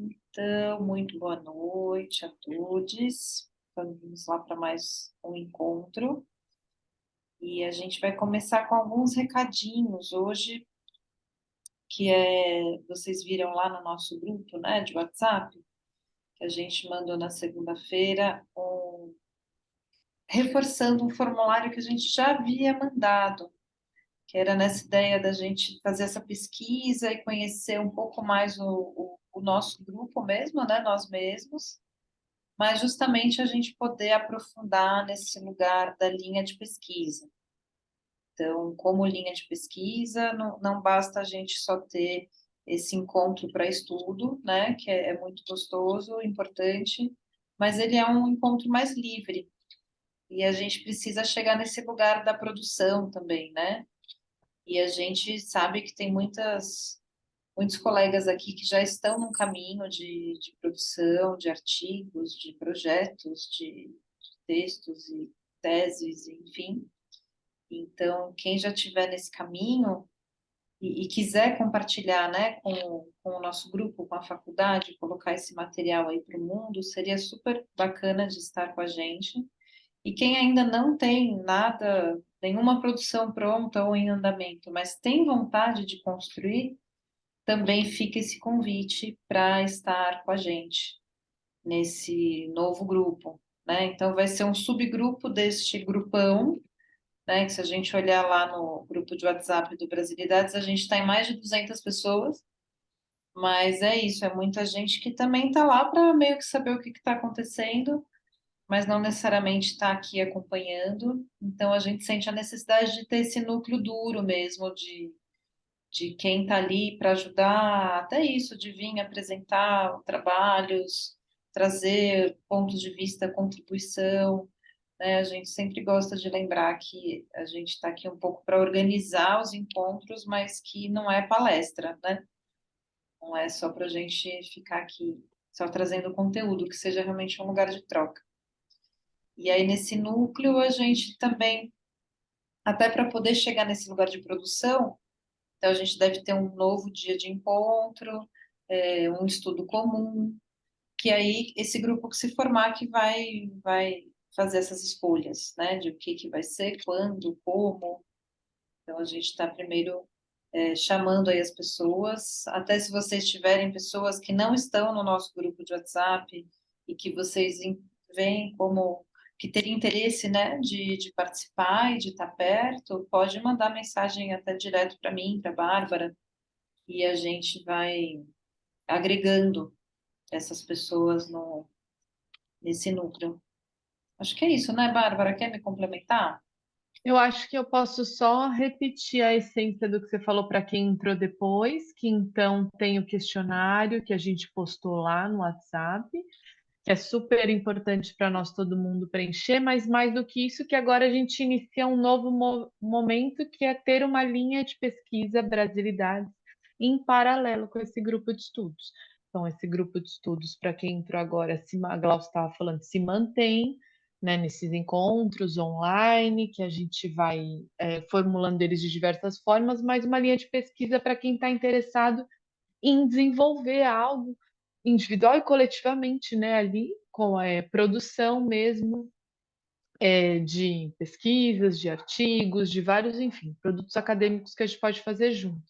Então, muito boa noite a todos. Vamos lá para mais um encontro. E a gente vai começar com alguns recadinhos hoje, vocês viram lá no nosso grupo, né, de WhatsApp, que a gente mandou na segunda-feira, reforçando um formulário que a gente já havia mandado, que era nessa ideia da gente fazer essa pesquisa e conhecer um pouco mais o nosso grupo mesmo, né, nós mesmos, mas justamente a gente poder aprofundar nesse lugar da linha de pesquisa. Então, como linha de pesquisa, não basta a gente só ter esse encontro para estudo, né, que é muito gostoso, importante, mas ele é um encontro mais livre, e a gente precisa chegar nesse lugar da produção também, né? E a gente sabe que tem muitos colegas aqui que já estão num caminho de produção, de artigos, de projetos, de textos e teses, enfim. Então, quem já estiver nesse caminho e quiser compartilhar, né, com o nosso grupo, com a faculdade, colocar esse material aí para o mundo, seria super bacana de estar com a gente. E quem ainda não tem nada, nenhuma produção pronta ou em andamento, mas tem vontade de construir, também fica esse convite para estar com a gente nesse novo grupo, né? Então vai ser um subgrupo deste grupão, né? Que se a gente olhar lá no grupo de WhatsApp do Brasilidades, a gente está em mais de 200 pessoas, mas é isso, é muita gente que também está lá para meio que saber o que está acontecendo, mas não necessariamente está aqui acompanhando. Então a gente sente a necessidade de ter esse núcleo duro mesmo de quem está ali para ajudar, até isso, de vir apresentar trabalhos, trazer pontos de vista, contribuição, né? A gente sempre gosta de lembrar que a gente está aqui um pouco para organizar os encontros, mas que não é palestra, né? Não é só para a gente ficar aqui só trazendo conteúdo, que seja realmente um lugar de troca. E aí, nesse núcleo, a gente também, até para poder chegar nesse lugar de produção, então, a gente deve ter um novo dia de encontro, um estudo comum, que aí esse grupo que se formar que vai fazer essas escolhas, né, de o que vai ser, quando, como. Então, a gente está primeiro chamando aí as pessoas, até se vocês tiverem pessoas que não estão no nosso grupo de WhatsApp e que vocês veem como que teria interesse, né, de participar e de estar perto, pode mandar mensagem até direto para mim, para a Bárbara, e a gente vai agregando essas pessoas nesse núcleo. Acho que é isso, né, Bárbara? Quer me complementar? Eu acho que eu posso só repetir a essência do que você falou para quem entrou depois, que então tem o questionário que a gente postou lá no WhatsApp, que é super importante para nós todo mundo preencher, mas mais do que isso, que agora a gente inicia um novo momento, que é ter uma linha de pesquisa Brasilidades em paralelo com esse grupo de estudos. Então, esse grupo de estudos, para quem entrou agora, a Glaucia estava falando, se mantém, né, nesses encontros online, que a gente vai formulando eles de diversas formas, mas uma linha de pesquisa para quem está interessado em desenvolver algo individual e coletivamente, né, ali com a produção mesmo de pesquisas, de artigos, de vários, enfim, produtos acadêmicos que a gente pode fazer junto.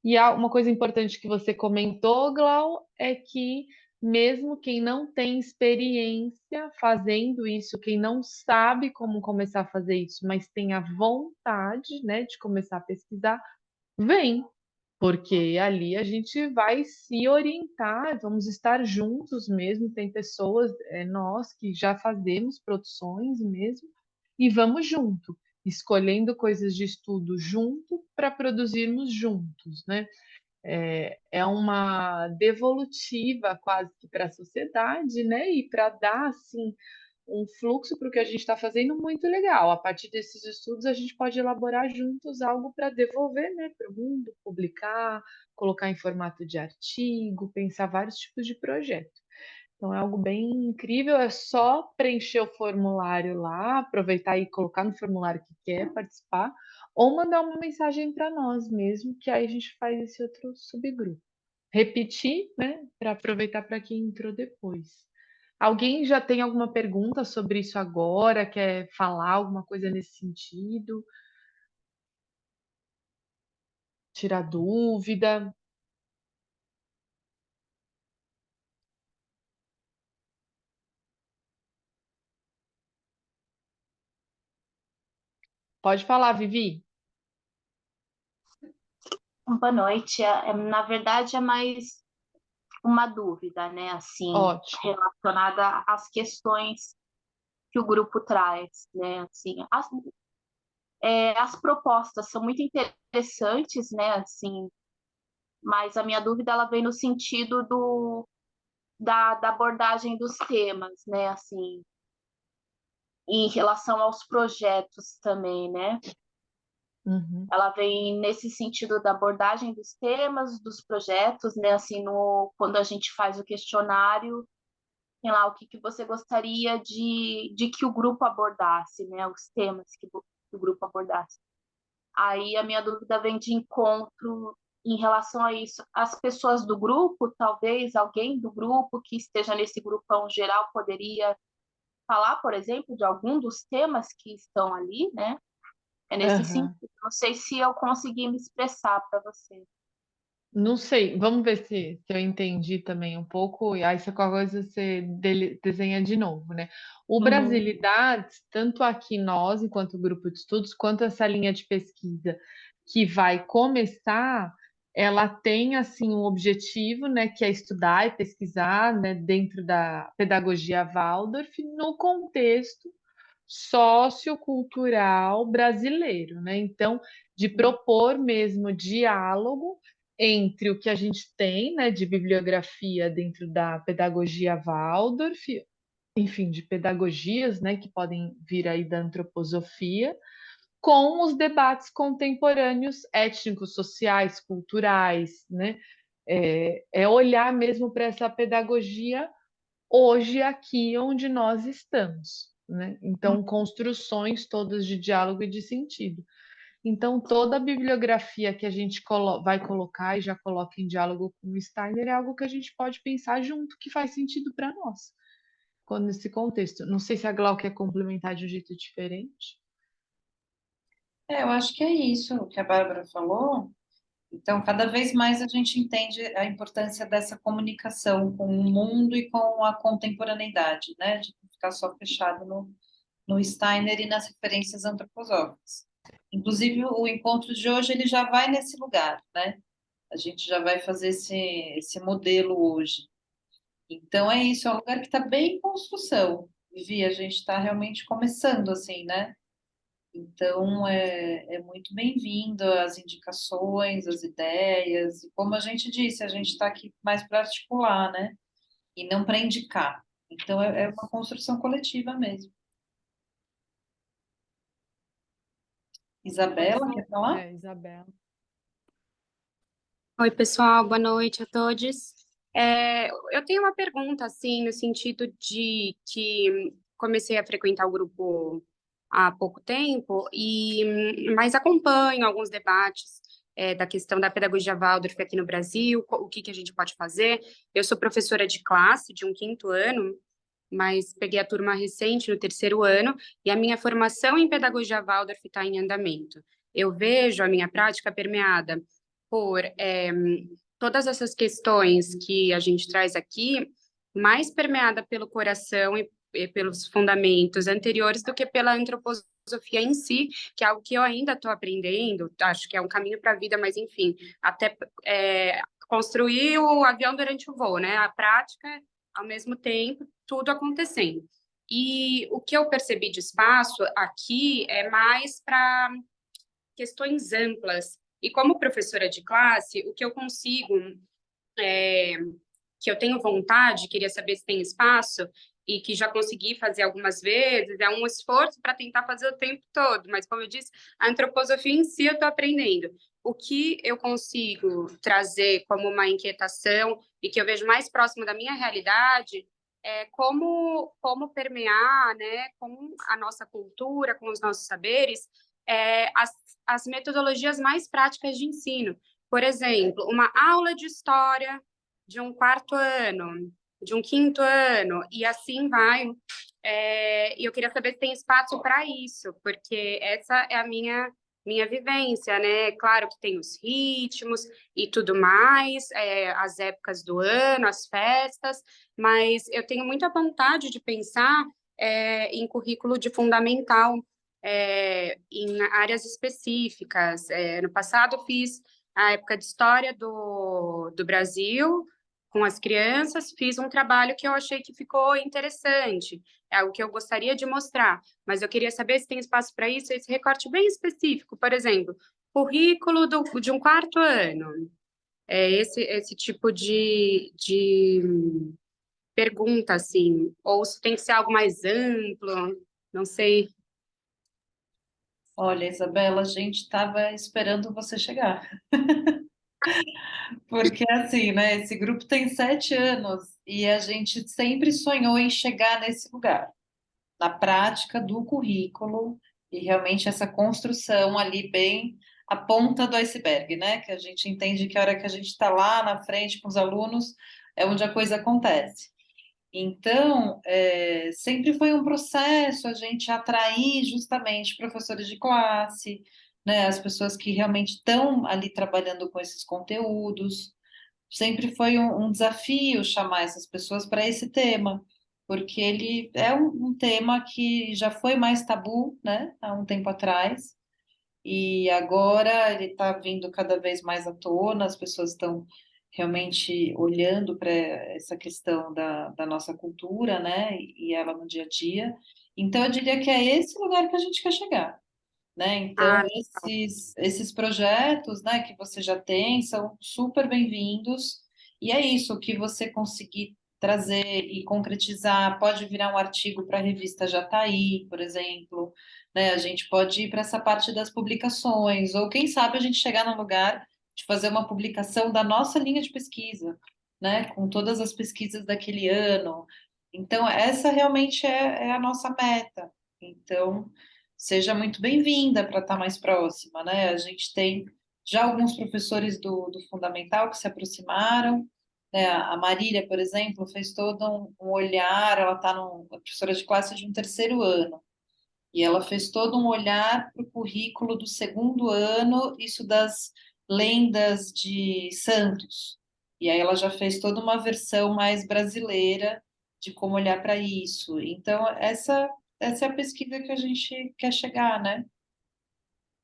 E uma coisa importante que você comentou, Glau, é que mesmo quem não tem experiência fazendo isso, quem não sabe como começar a fazer isso, mas tem a vontade, né, de começar a pesquisar, vem, porque ali a gente vai se orientar, vamos estar juntos mesmo. Tem pessoas, nós que já fazemos produções mesmo, e vamos junto, escolhendo coisas de estudo junto para produzirmos juntos, né? É uma devolutiva quase que para a sociedade, né? E para dar assim um fluxo para o que a gente está fazendo muito legal. A partir desses estudos, a gente pode elaborar juntos algo para devolver, né, para o mundo, publicar, colocar em formato de artigo, pensar vários tipos de projeto. Então, é algo bem incrível, é só preencher o formulário lá, aproveitar e colocar no formulário que quer participar, ou mandar uma mensagem para nós mesmo, que aí a gente faz esse outro subgrupo. repetir, né, para aproveitar para quem entrou depois. Alguém já tem alguma pergunta sobre isso agora? Quer falar alguma coisa nesse sentido? Tirar dúvida? Pode falar, Vivi. Boa noite. Na verdade, é mais uma dúvida, né, assim, Ótimo. relacionada às questões que o grupo traz, né, assim, as propostas são muito interessantes, né, assim, mas a minha dúvida ela vem no sentido da abordagem dos temas, né, assim, em relação aos projetos também, né? Uhum. Ela vem nesse sentido da abordagem dos temas, dos projetos, né? Assim, quando a gente faz o questionário, tem lá o que você gostaria de que o grupo abordasse, né? Os temas que o grupo abordasse. Aí a minha dúvida vem de encontro em relação a isso. As pessoas do grupo, talvez alguém do grupo que esteja nesse grupão geral poderia falar, por exemplo, de algum dos temas que estão ali, né? É nesse Aham. sentido. Não sei se eu consegui me expressar para você. Não sei, vamos ver se eu entendi também um pouco, e aí se qualquer coisa você desenha de novo, né? O Uhum. Brasilidades, tanto aqui nós, enquanto grupo de estudos, quanto essa linha de pesquisa que vai começar, ela tem, assim, um objetivo, né, que é estudar e pesquisar, né, dentro da pedagogia Waldorf, no contexto sociocultural brasileiro, né? Então, de propor mesmo diálogo entre o que a gente tem, né, de bibliografia dentro da pedagogia Waldorf, enfim, de pedagogias, né, que podem vir aí da antroposofia, com os debates contemporâneos étnicos, sociais, culturais, né? É olhar mesmo para essa pedagogia hoje aqui onde nós estamos, né? Então, construções todas de diálogo e de sentido. Então, toda a bibliografia que a gente vai colocar e já coloca em diálogo com o Steiner é algo que a gente pode pensar junto, que faz sentido para nós, quando nesse contexto. Não sei se a Glau quer complementar de um jeito diferente. Eu acho que é isso o que a Bárbara falou. Então, cada vez mais a gente entende a importância dessa comunicação com o mundo e com a contemporaneidade, né? De não ficar só fechado no Steiner e nas referências antroposóficas. Inclusive, o encontro de hoje ele já vai nesse lugar, né? A gente já vai fazer esse modelo hoje. Então, é isso, é um lugar que está bem em construção. Vivi, a gente está realmente começando, assim, né? Então, é muito bem-vindo as indicações, as ideias. E como a gente disse, a gente está aqui mais para articular, né? E não para indicar. Então, é uma construção coletiva mesmo. Pode Isabela, falar. quer falar? Isabela. Oi, pessoal, boa noite a todos. Eu tenho uma pergunta, assim, no sentido de que comecei a frequentar o grupo há pouco tempo, mas acompanho alguns debates da questão da pedagogia Waldorf aqui no Brasil, o que a gente pode fazer. Eu sou professora de classe de um quinto ano, mas peguei a turma recente, no terceiro ano, e a minha formação em pedagogia Waldorf está em andamento. Eu vejo a minha prática permeada por todas essas questões que a gente traz aqui, mais permeada pelo coração e pelos fundamentos anteriores do que pela antroposofia em si, que é algo que eu ainda estou aprendendo, acho que é um caminho para a vida, mas enfim, até construir o avião durante o voo, né? A prática, ao mesmo tempo, tudo acontecendo. E o que eu percebi de espaço aqui é mais para questões amplas. E como professora de classe, o que eu consigo, que eu tenho vontade, queria saber se tem espaço, e que já consegui fazer algumas vezes, é um esforço para tentar fazer o tempo todo, mas como eu disse, a antroposofia em si eu estou aprendendo. O que eu consigo trazer como uma inquietação e que eu vejo mais próximo da minha realidade é como permear, né, com a nossa cultura, com os nossos saberes, as metodologias mais práticas de ensino, por exemplo, uma aula de história de um quarto ano, de um quinto ano, e assim vai. E eu queria saber se tem espaço para isso, porque essa é a minha vivência, né? Claro que tem os ritmos e tudo mais, as épocas do ano, as festas, mas eu tenho muita vontade de pensar em currículo de fundamental, em áreas específicas. No passado, eu fiz a época de história do Brasil com as crianças, fiz um trabalho que eu achei que ficou interessante, é algo que eu gostaria de mostrar, mas eu queria saber se tem espaço para isso, esse recorte bem específico, por exemplo, currículo de um quarto ano, esse tipo de pergunta, assim, ou se tem que ser algo mais amplo, não sei. Olha, Isabela, a gente estava esperando você chegar. Porque assim, né? Esse grupo tem 7 anos e a gente sempre sonhou em chegar nesse lugar, na prática do currículo e realmente essa construção ali bem a ponta do iceberg, né? Que a gente entende que a hora que a gente está lá na frente com os alunos é onde a coisa acontece. Então, sempre foi um processo a gente atrair justamente professores de classe, né? As pessoas que realmente estão ali trabalhando com esses conteúdos. Sempre foi um desafio chamar essas pessoas para esse tema, porque ele é um tema que já foi mais tabu, né, há um tempo atrás, e agora ele está vindo cada vez mais à tona, as pessoas estão realmente olhando para essa questão da nossa cultura, né, e ela no dia a dia. Então, eu diria que é esse lugar que a gente quer chegar, né? Então, Ah, esses projetos, né, que você já tem são super bem-vindos, e é isso, o que você conseguir trazer e concretizar, pode virar um artigo para a revista Jataí, por exemplo, né? A gente pode ir para essa parte das publicações, ou quem sabe a gente chegar no lugar de fazer uma publicação da nossa linha de pesquisa, né, com todas as pesquisas daquele ano. Então, essa realmente é a nossa meta. Então, seja muito bem-vinda para estar mais próxima, né? A gente tem já alguns professores do Fundamental que se aproximaram, né? A Marília, por exemplo, fez todo um olhar, ela está professora de classe de um terceiro ano, e ela fez todo um olhar para o currículo do segundo ano, isso das lendas de santos. E aí ela já fez toda uma versão mais brasileira de como olhar para isso. Então, essa é a pesquisa que a gente quer chegar, né?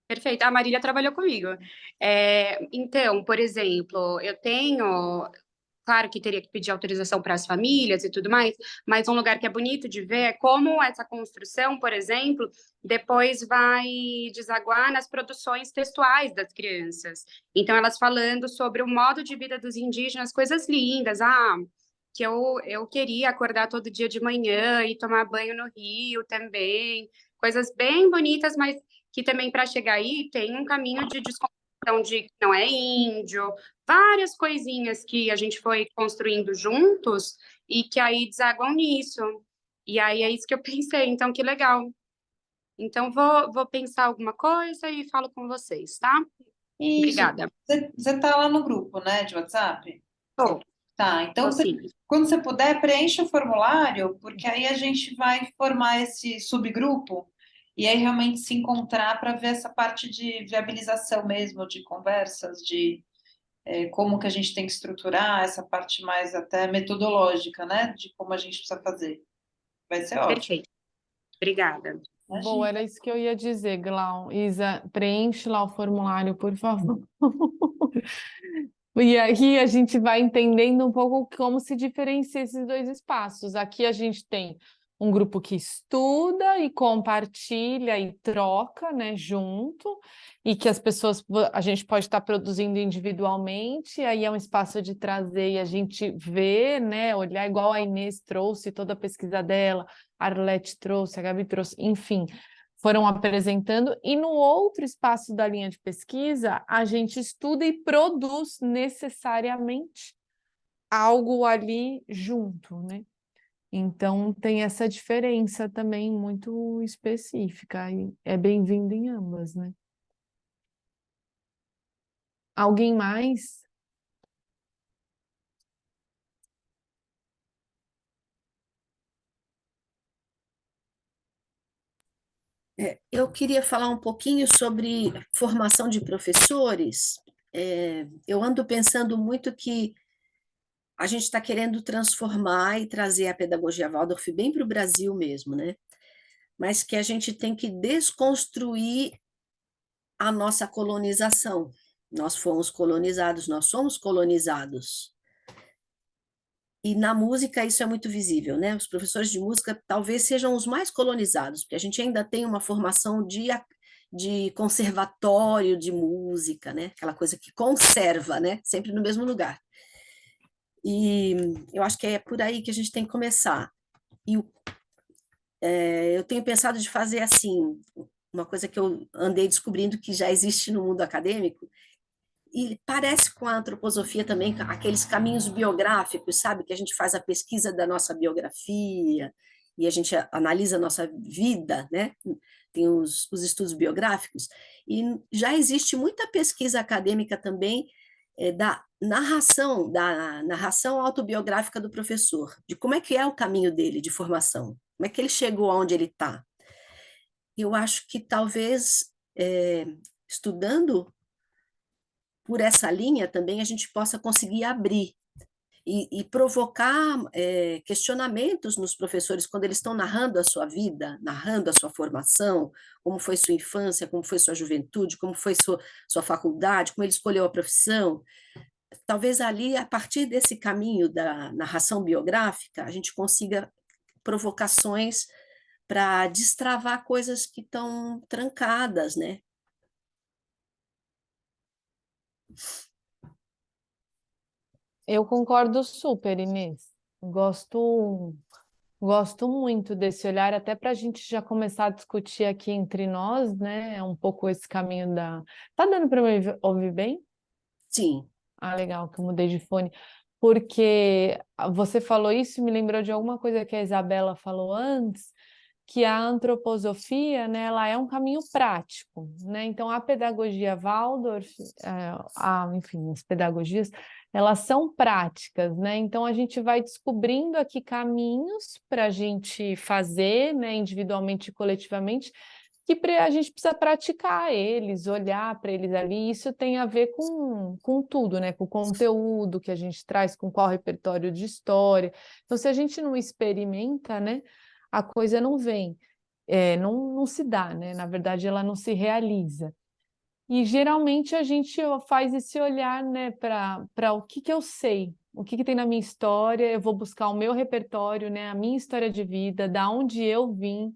perfeito. A Marília trabalhou comigo. Então, por exemplo, eu tenho. Claro que teria que pedir autorização para as famílias e tudo mais, mas um lugar que é bonito de ver é como essa construção, por exemplo, depois vai desaguar nas produções textuais das crianças. Então, elas falando sobre o modo de vida dos indígenas, coisas lindas. Que eu queria acordar todo dia de manhã e tomar banho no rio também. Coisas bem bonitas, mas que também para chegar aí tem um caminho de desconstrução de que não é índio, várias coisinhas que a gente foi construindo juntos e que aí desaguam nisso. E aí é isso que eu pensei, então que legal. Então vou pensar alguma coisa e falo com vocês, tá? Isso. Obrigada. Você está lá no grupo, né, de WhatsApp? Tô, Tá, tô então sim. quando você puder, preencha o formulário, porque aí a gente vai formar esse subgrupo e aí realmente se encontrar para ver essa parte de viabilização mesmo, de conversas, de como que a gente tem que estruturar essa parte mais até metodológica, né, de como a gente precisa fazer. Vai ser ótimo. Perfeito. Obrigada. Boa, Imagina. era isso que eu ia dizer, Glau. Isa, preenche lá o formulário, por favor. E aí a gente vai entendendo um pouco como se diferencia esses dois espaços. Aqui a gente tem um grupo que estuda e compartilha e troca, né, junto, e que as pessoas a gente pode estar produzindo individualmente, aí é um espaço de trazer e a gente ver, né, olhar igual a Inês trouxe toda a pesquisa dela, a Arlete trouxe, a Gabi trouxe, enfim, foram apresentando, e no outro espaço da linha de pesquisa, a gente estuda e produz necessariamente algo ali junto, né? Então, tem essa diferença também muito específica, e é bem-vindo em ambas, né? Alguém mais? Eu queria falar um pouquinho sobre formação de professores. Eu ando pensando muito que a gente está querendo transformar e trazer a pedagogia Waldorf bem para o Brasil mesmo, né? Mas que a gente tem que desconstruir a nossa colonização. Nós fomos colonizados, nós somos colonizados. E na música isso é muito visível, né? Os professores de música talvez sejam os mais colonizados, porque a gente ainda tem uma formação de conservatório de música, né? Aquela coisa que conserva, né? Sempre no mesmo lugar. E eu acho que é por aí que a gente tem que começar. E eu tenho pensado de fazer assim, uma coisa que eu andei descobrindo que já existe no mundo acadêmico, e parece com a antroposofia também, aqueles caminhos biográficos, sabe? Que a gente faz a pesquisa da nossa biografia e a gente analisa a nossa vida, né? Tem os estudos biográficos. E já existe muita pesquisa acadêmica também da narração autobiográfica do professor, de como é que é o caminho dele de formação, como é que ele chegou aonde ele está. Eu acho que talvez, estudando por essa linha também a gente possa conseguir abrir e provocar questionamentos nos professores quando eles estão narrando a sua vida, narrando a sua formação, como foi sua infância, como foi sua juventude, como foi sua faculdade, como ele escolheu a profissão. Talvez ali, a partir desse caminho da narração biográfica, a gente consiga provocações para destravar coisas que estão trancadas, né? Eu concordo super, Inês. Gosto, gosto muito desse olhar, até para a gente já começar a discutir aqui entre nós, né? Um pouco esse caminho da. Tá dando para me ouvir bem? Sim. Ah, legal, que eu mudei de fone. Porque você falou isso e me lembrou de alguma coisa que a Isabela falou antes, que a antroposofia, né, ela é um caminho prático, né? Então, a pedagogia Waldorf, enfim, as pedagogias, elas são práticas, né? Então, a gente vai descobrindo aqui caminhos para a gente fazer, né, individualmente e coletivamente, que a gente precisa praticar eles, olhar para eles ali, e isso tem a ver com tudo, né? Com o conteúdo que a gente traz, com qual repertório de história. Então, se a gente não experimenta, né, a coisa não vem, não se dá, né? Na verdade, ela não se realiza. E geralmente a gente faz esse olhar, né, para o que eu sei, o que tem na minha história, eu vou buscar o meu repertório, né, a minha história de vida, da onde eu vim.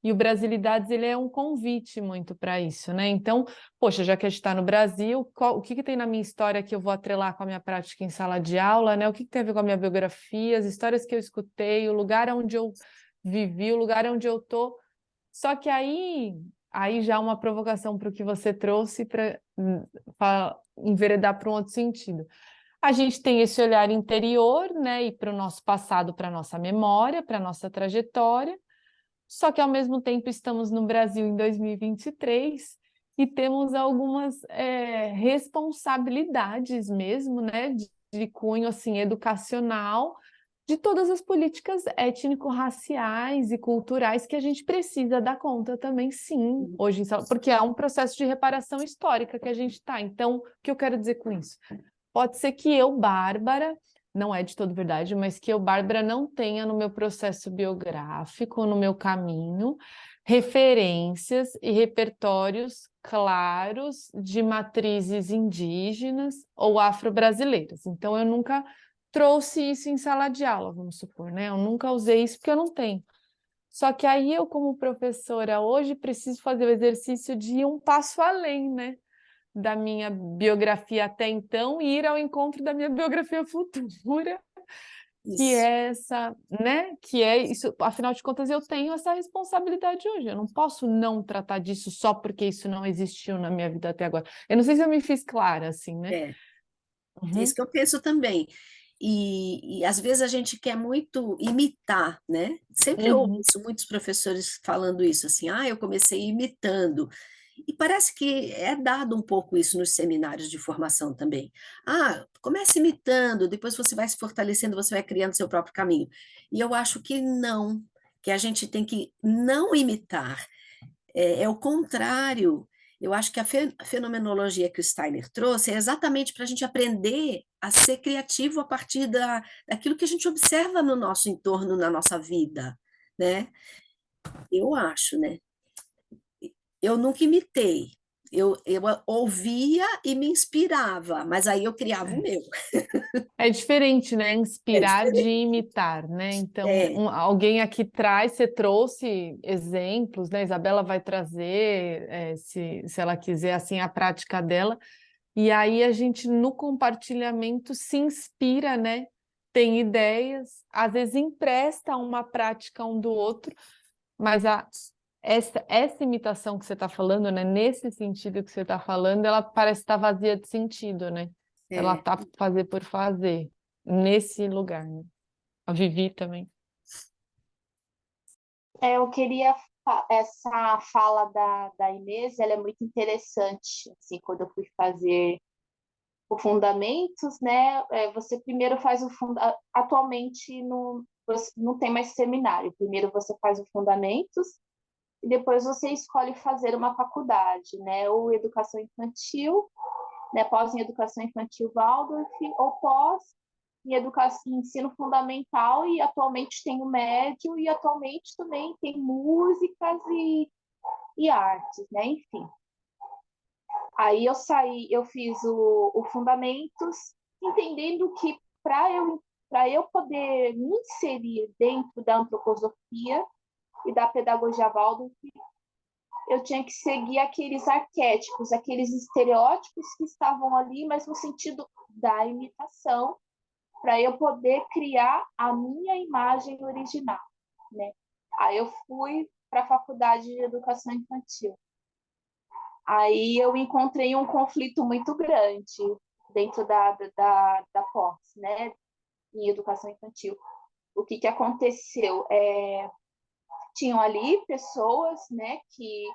E o Brasilidades, ele é um convite muito para isso, né? Então, poxa, já que a gente está no Brasil, o que tem na minha história que eu vou atrelar com a minha prática em sala de aula, né? O que tem a ver com a minha biografia, as histórias que eu escutei, o lugar onde eu vivi, o lugar onde eu tô. Só que aí já uma provocação para o que você trouxe para enveredar para um outro sentido. A gente tem esse olhar interior, né? E para o nosso passado, para a nossa memória, para a nossa trajetória. Só que, ao mesmo tempo, estamos no Brasil em 2023 e temos algumas responsabilidades mesmo, né, de cunho assim, educacional, de todas as políticas étnico-raciais e culturais que a gente precisa dar conta também, sim, hoje, porque é um processo de reparação histórica que a gente está. Então, o que eu quero dizer com isso? Pode ser que eu, Bárbara, não é de todo verdade, mas que eu, Bárbara, não tenha no meu processo biográfico, no meu caminho, referências e repertórios claros de matrizes indígenas ou afro-brasileiras. Então, eu nunca trouxe isso em sala de aula, vamos supor, né? Eu nunca usei isso porque eu não tenho. Só que aí eu, como professora, hoje preciso fazer o exercício de ir um passo além, né? Da minha biografia até então e ir ao encontro da minha biografia futura, que Isso. é essa, né? Que é isso, afinal de contas, eu tenho essa responsabilidade hoje. Eu não posso não tratar disso só porque isso não existiu na minha vida até agora. Eu não sei se eu me fiz clara, assim, né? É isso Uhum, que eu penso também. E às vezes a gente quer muito imitar, né? Sempre uhum, ouço muitos professores falando isso, assim, eu comecei imitando. E parece que é dado um pouco isso nos seminários de formação também. Ah, comece imitando, depois você vai se fortalecendo, você vai criando seu próprio caminho. E eu acho que não, que a gente tem que não imitar, é o contrário. Eu acho que a fenomenologia que o Steiner trouxe é exatamente para a gente aprender a ser criativo a partir daquilo que a gente observa no nosso entorno, na nossa vida, né? Eu acho, né? Eu nunca imitei. Eu ouvia e me inspirava, mas aí eu criava o meu. É diferente, né? É Inspirar de diferente. imitar, né? Então, É, alguém aqui traz, você trouxe exemplos, né? Isabela vai trazer, se ela quiser, assim, a prática dela. E aí a gente, no compartilhamento, se inspira, né? Tem ideias, às vezes empresta uma prática um do outro, mas essa imitação que você está falando, né? Nesse sentido que você está falando, ela parece estar vazia de sentido, né? Ela é. tá fazer por fazer, nesse lugar, né? A Vivi também. Eu queria essa fala da Inês, ela é muito interessante, assim, quando eu fui fazer o fundamentos, né? Você primeiro faz atualmente não tem mais seminário. Primeiro você faz o fundamentos e depois você escolhe fazer uma faculdade, né? Ou educação infantil, né? Pós em educação infantil Waldorf, ou pós em educação, ensino fundamental, e atualmente tem o médio, e atualmente também tem músicas e artes, né? Enfim. Aí eu fiz o fundamentos, entendendo que para eu poder me inserir dentro da antroposofia e da pedagogia Waldorf, eu tinha que seguir aqueles arquétipos, aqueles estereótipos que estavam ali, mas no sentido da imitação, para eu poder criar a minha imagem original, né? Aí eu fui para a faculdade de educação infantil. Aí eu encontrei um conflito muito grande dentro da pós, né, em educação infantil. O que aconteceu? Tinham ali pessoas, né, que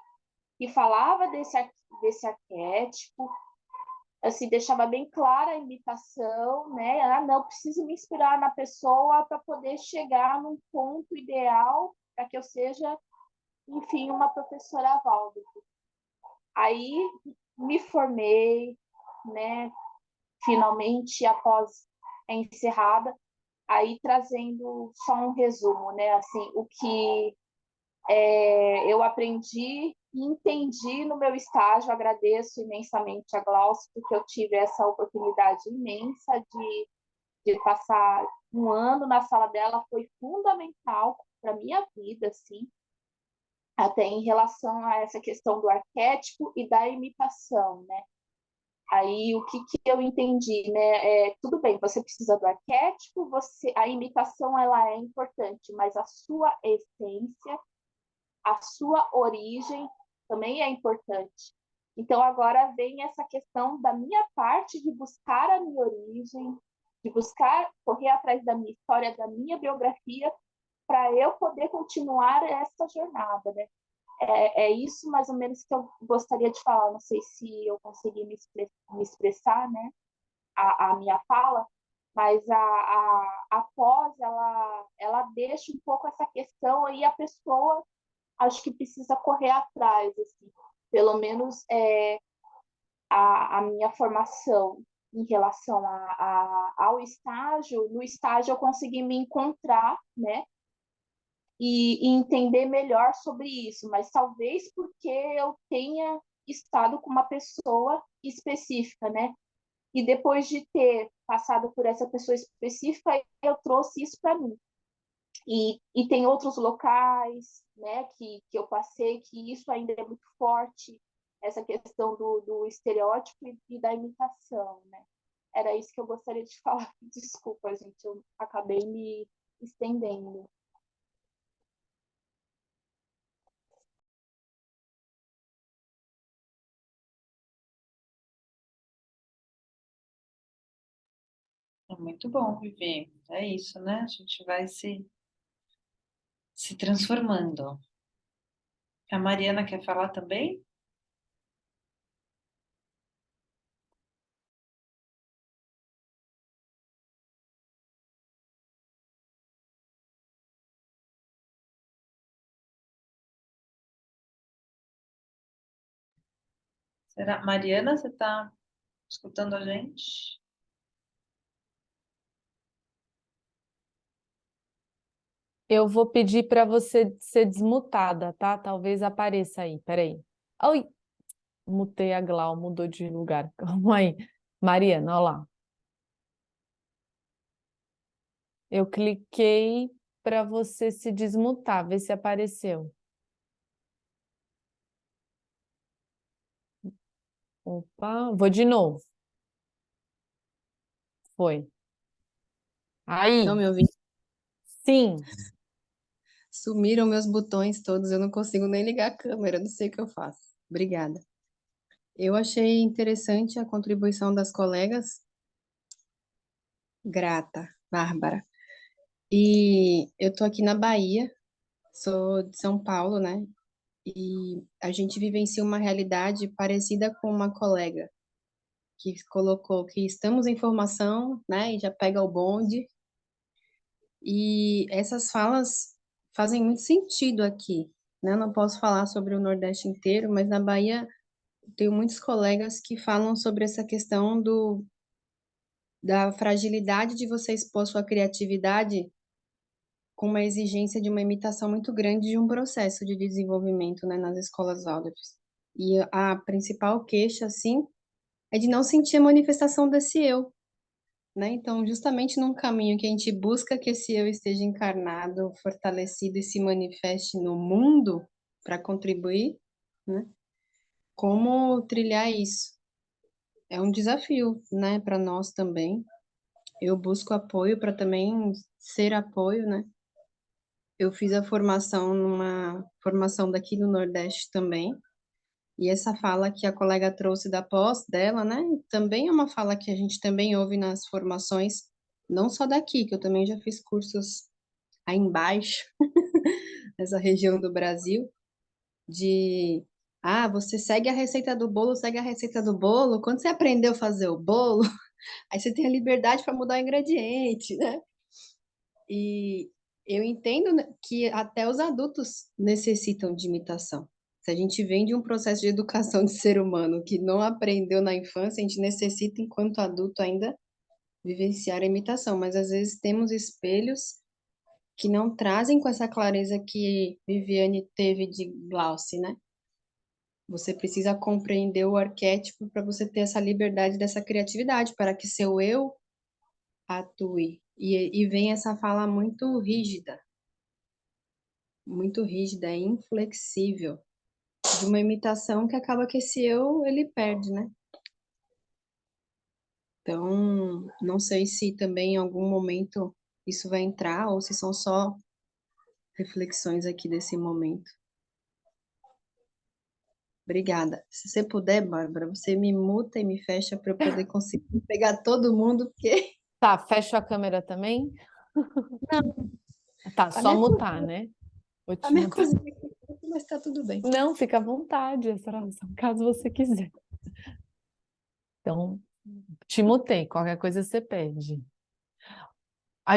falava desse arquétipo, assim, deixava bem clara a imitação, né? Ah, não, preciso me inspirar na pessoa para poder chegar num ponto ideal para que eu seja, enfim, uma professora Waldorf. Aí me formei, né? Finalmente, após encerrada, aí trazendo só um resumo, né? Assim, o que eu aprendi e entendi no meu estágio. Agradeço imensamente a Glaucia, porque eu tive essa oportunidade imensa de passar um ano na sala dela, foi fundamental para a minha vida, assim, até em relação a essa questão do arquétipo e da imitação, né? Aí o que eu entendi, né? Tudo bem, você precisa do arquétipo, a imitação ela é importante, mas a sua essência, a sua origem também é importante. Então agora vem essa questão da minha parte de buscar a minha origem, de buscar correr atrás da minha história, da minha biografia, para eu poder continuar essa jornada, né? É isso mais ou menos que eu gostaria de falar. Não sei se eu consegui me expressar, né? A minha fala, mas a pós, ela deixa um pouco essa questão aí, a pessoa acho que precisa correr atrás, assim. Pelo menos a minha formação em relação ao estágio, no estágio eu consegui me encontrar, né? E entender melhor sobre isso, mas talvez porque eu tenha estado com uma pessoa específica, né? E depois de ter passado por essa pessoa específica, eu trouxe isso para mim. E tem outros locais, né, que eu passei, que isso ainda é muito forte, essa questão do estereótipo e da imitação, né? Era isso que eu gostaria de falar. Desculpa, gente, eu acabei me estendendo. É muito bom viver. É isso, né? A gente vai se transformando. A Mariana quer falar também? Será? Mariana, você está escutando a gente? Eu vou pedir para você ser desmutada, tá? Talvez apareça aí, peraí. Oi, mutei a Glau, mudou de lugar. Calma aí. Mariana, olha lá. Eu cliquei para você se desmutar, ver se apareceu. Opa, vou de novo. Foi. Estão Aí, me ouvindo? sim. Sumiram meus botões todos, eu não consigo nem ligar a câmera, não sei o que eu faço. Obrigada. Eu achei interessante a contribuição das colegas. Grata, Bárbara. E eu tô aqui na Bahia, sou de São Paulo, né? E a gente vivencia uma realidade parecida com uma colega que colocou que estamos em formação, né? E já pega o bonde. E essas falas fazem muito sentido aqui, né? Eu não posso falar sobre o Nordeste inteiro, mas na Bahia tenho muitos colegas que falam sobre essa questão da fragilidade de você expor sua criatividade com uma exigência de uma imitação muito grande de um processo de desenvolvimento, né, nas escolas Waldorfs. E a principal queixa, assim, é de não sentir a manifestação desse eu, né? Então, justamente num caminho que a gente busca que esse eu esteja encarnado, fortalecido e se manifeste no mundo para contribuir, né? Como trilhar isso? É um desafio, né, para nós também. Eu busco apoio para também ser apoio, né? Eu fiz a formação numa formação daqui do Nordeste também, e essa fala que a colega trouxe da pós dela, né, também é uma fala que a gente também ouve nas formações, não só daqui, que eu também já fiz cursos aí embaixo, nessa região do Brasil, de você segue a receita do bolo, segue a receita do bolo. Quando você aprendeu a fazer o bolo, aí você tem a liberdade para mudar o ingrediente, né? E eu entendo, né, que até os adultos necessitam de imitação. Se a gente vem de um processo de educação de ser humano que não aprendeu na infância, a gente necessita, enquanto adulto, ainda vivenciar a imitação. Mas às vezes temos espelhos que não trazem com essa clareza que Viviane teve de Glauce, né? Você precisa compreender o arquétipo para você ter essa liberdade dessa criatividade, para que seu eu atue. E vem essa fala muito rígida, inflexível, de uma imitação que acaba que esse eu, ele perde, né? Então, não sei se também em algum momento isso vai entrar ou se são só reflexões aqui desse momento. Obrigada. Se você puder, Bárbara, você me muta e me fecha para eu poder conseguir pegar todo mundo, porque Tá, fecha a câmera também? Tá, a só minha, mutar, né? Vou a te minha mutar. cozinha aqui, mas tá tudo bem. Não, fica à vontade, essa oração, caso você quiser. Então, te mutei, qualquer coisa você pede.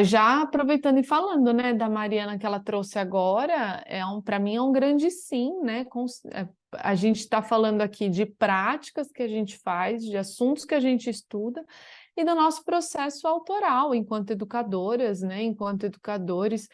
Já aproveitando e falando, né, da Mariana que ela trouxe agora, para mim é um grande sim, né? A gente está falando aqui de práticas que a gente faz, de assuntos que a gente estuda e do nosso processo autoral enquanto educadoras, né? Enquanto educadores.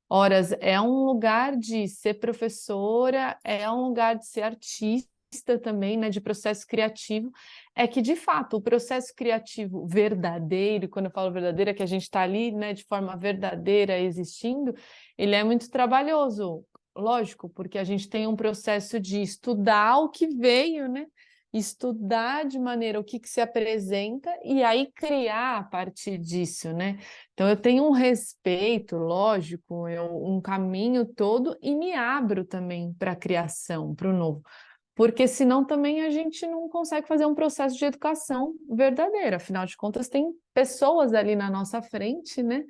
Horas, é um lugar de ser professora, é um lugar de ser artista também, né, de processo criativo, é que, de fato, o processo criativo verdadeiro, quando eu falo verdadeiro, é que a gente está ali, né, de forma verdadeira existindo, ele é muito trabalhoso, lógico, porque a gente tem um processo de estudar o que veio, né, estudar de maneira o que se apresenta e aí criar a partir disso, né? Então, eu tenho um respeito, lógico, um caminho todo e me abro também para a criação, para o novo, porque senão também a gente não consegue fazer um processo de educação verdadeiro. Afinal de contas, tem pessoas ali na nossa frente, né,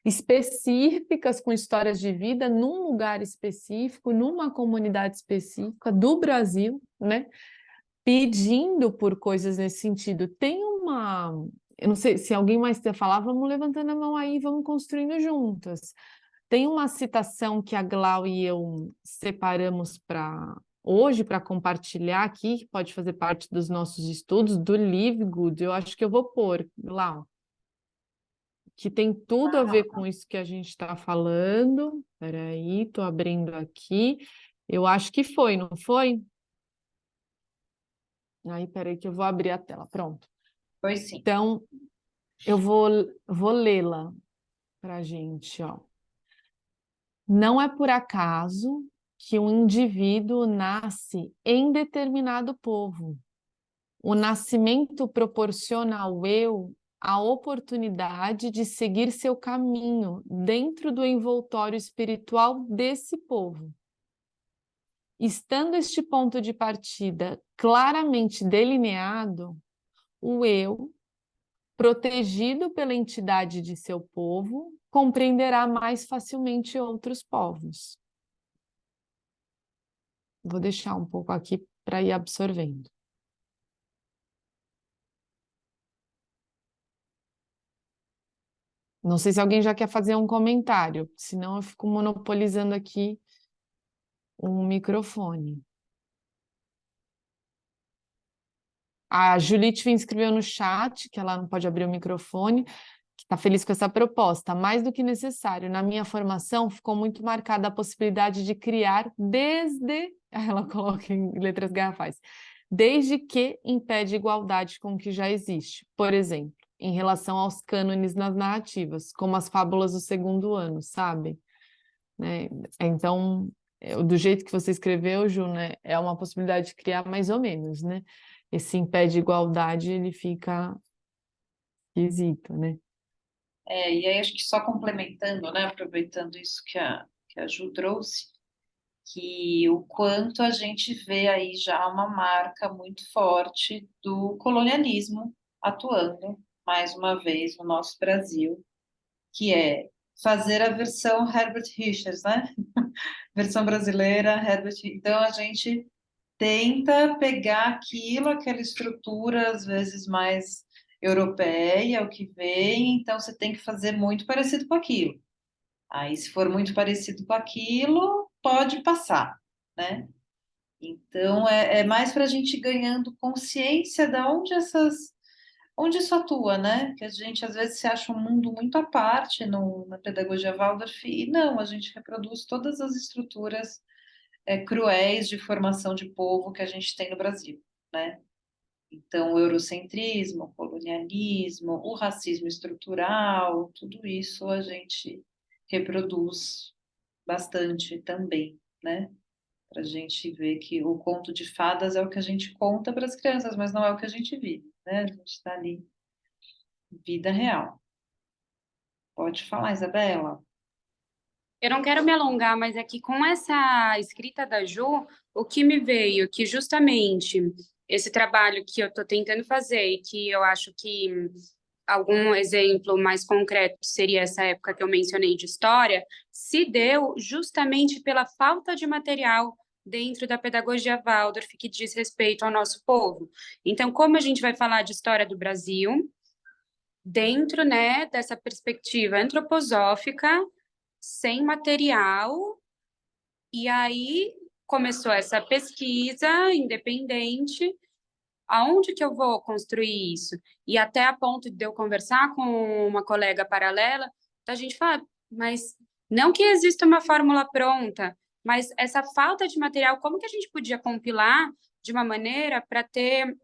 específicas, com histórias de vida, num lugar específico, numa comunidade específica do Brasil, né, pedindo por coisas nesse sentido. Eu não sei se alguém mais quer falar, vamos levantando a mão aí, vamos construindo juntas. Tem uma citação que a Glau e eu separamos hoje para compartilhar aqui, que pode fazer parte dos nossos estudos, do Live Good. Eu acho que eu vou pôr lá, ó, que tem tudo a ver com isso que a gente está falando. Espera aí, estou abrindo aqui. Eu acho que foi, não foi? Aí, peraí que eu vou abrir a tela. Pronto. Foi sim. Então, eu vou lê-la para a gente, ó. Não é por acaso que um indivíduo nasce em determinado povo. O nascimento proporciona ao eu a oportunidade de seguir seu caminho dentro do envoltório espiritual desse povo. Estando este ponto de partida claramente delineado, o eu, protegido pela entidade de seu povo, compreenderá mais facilmente outros povos. Vou deixar um pouco aqui para ir absorvendo. Não sei se alguém já quer fazer um comentário, senão eu fico monopolizando aqui o microfone. A Julite me escreveu no chat que ela não pode abrir o microfone, que está feliz com essa proposta. Mais do que necessário. Na minha formação, ficou muito marcada a possibilidade de criar desde... Ela coloca em letras garrafais. Desde que impede igualdade com o que já existe. Por exemplo, em relação aos cânones nas narrativas, como as fábulas do segundo ano, sabe? Né? Então, do jeito que você escreveu, Ju, né, é uma possibilidade de criar mais ou menos, né? Esse impede igualdade, ele fica esquisito, né? E aí acho que só complementando, né, aproveitando isso que a Ju trouxe, que o quanto a gente vê aí já uma marca muito forte do colonialismo atuando, mais uma vez, no nosso Brasil, que é fazer a versão Herbert Richards, né? Versão brasileira, Herbert. Então a gente tenta pegar aquilo, aquela estrutura, às vezes mais europeia, o que vem, então você tem que fazer muito parecido com aquilo. Aí, se for muito parecido com aquilo, pode passar, né? Então, é mais para a gente ganhando consciência de onde isso atua, né? Que a gente às vezes se acha um mundo muito à parte na pedagogia Waldorf, e não, a gente reproduz todas as estruturas cruéis de formação de povo que a gente tem no Brasil, né? Então, o eurocentrismo, o colonialismo, o racismo estrutural, tudo isso a gente reproduz bastante também, né? Para a gente ver que o conto de fadas é o que a gente conta para as crianças, mas não é o que a gente vive, né? A gente está ali, vida real. Pode falar, Isabela. Eu não quero me alongar, mas é que com essa escrita da Ju, o que me veio que justamente esse trabalho que eu estou tentando fazer e que eu acho que algum exemplo mais concreto seria essa época que eu mencionei de história, se deu justamente pela falta de material dentro da pedagogia Waldorf que diz respeito ao nosso povo. Então, como a gente vai falar de história do Brasil, dentro, né, dessa perspectiva antroposófica, sem material, e aí começou essa pesquisa independente. Aonde que eu vou construir isso? E até a ponto de eu conversar com uma colega paralela, da gente falar, mas não que exista uma fórmula pronta, mas essa falta de material, como que a gente podia compilar de uma maneira para ter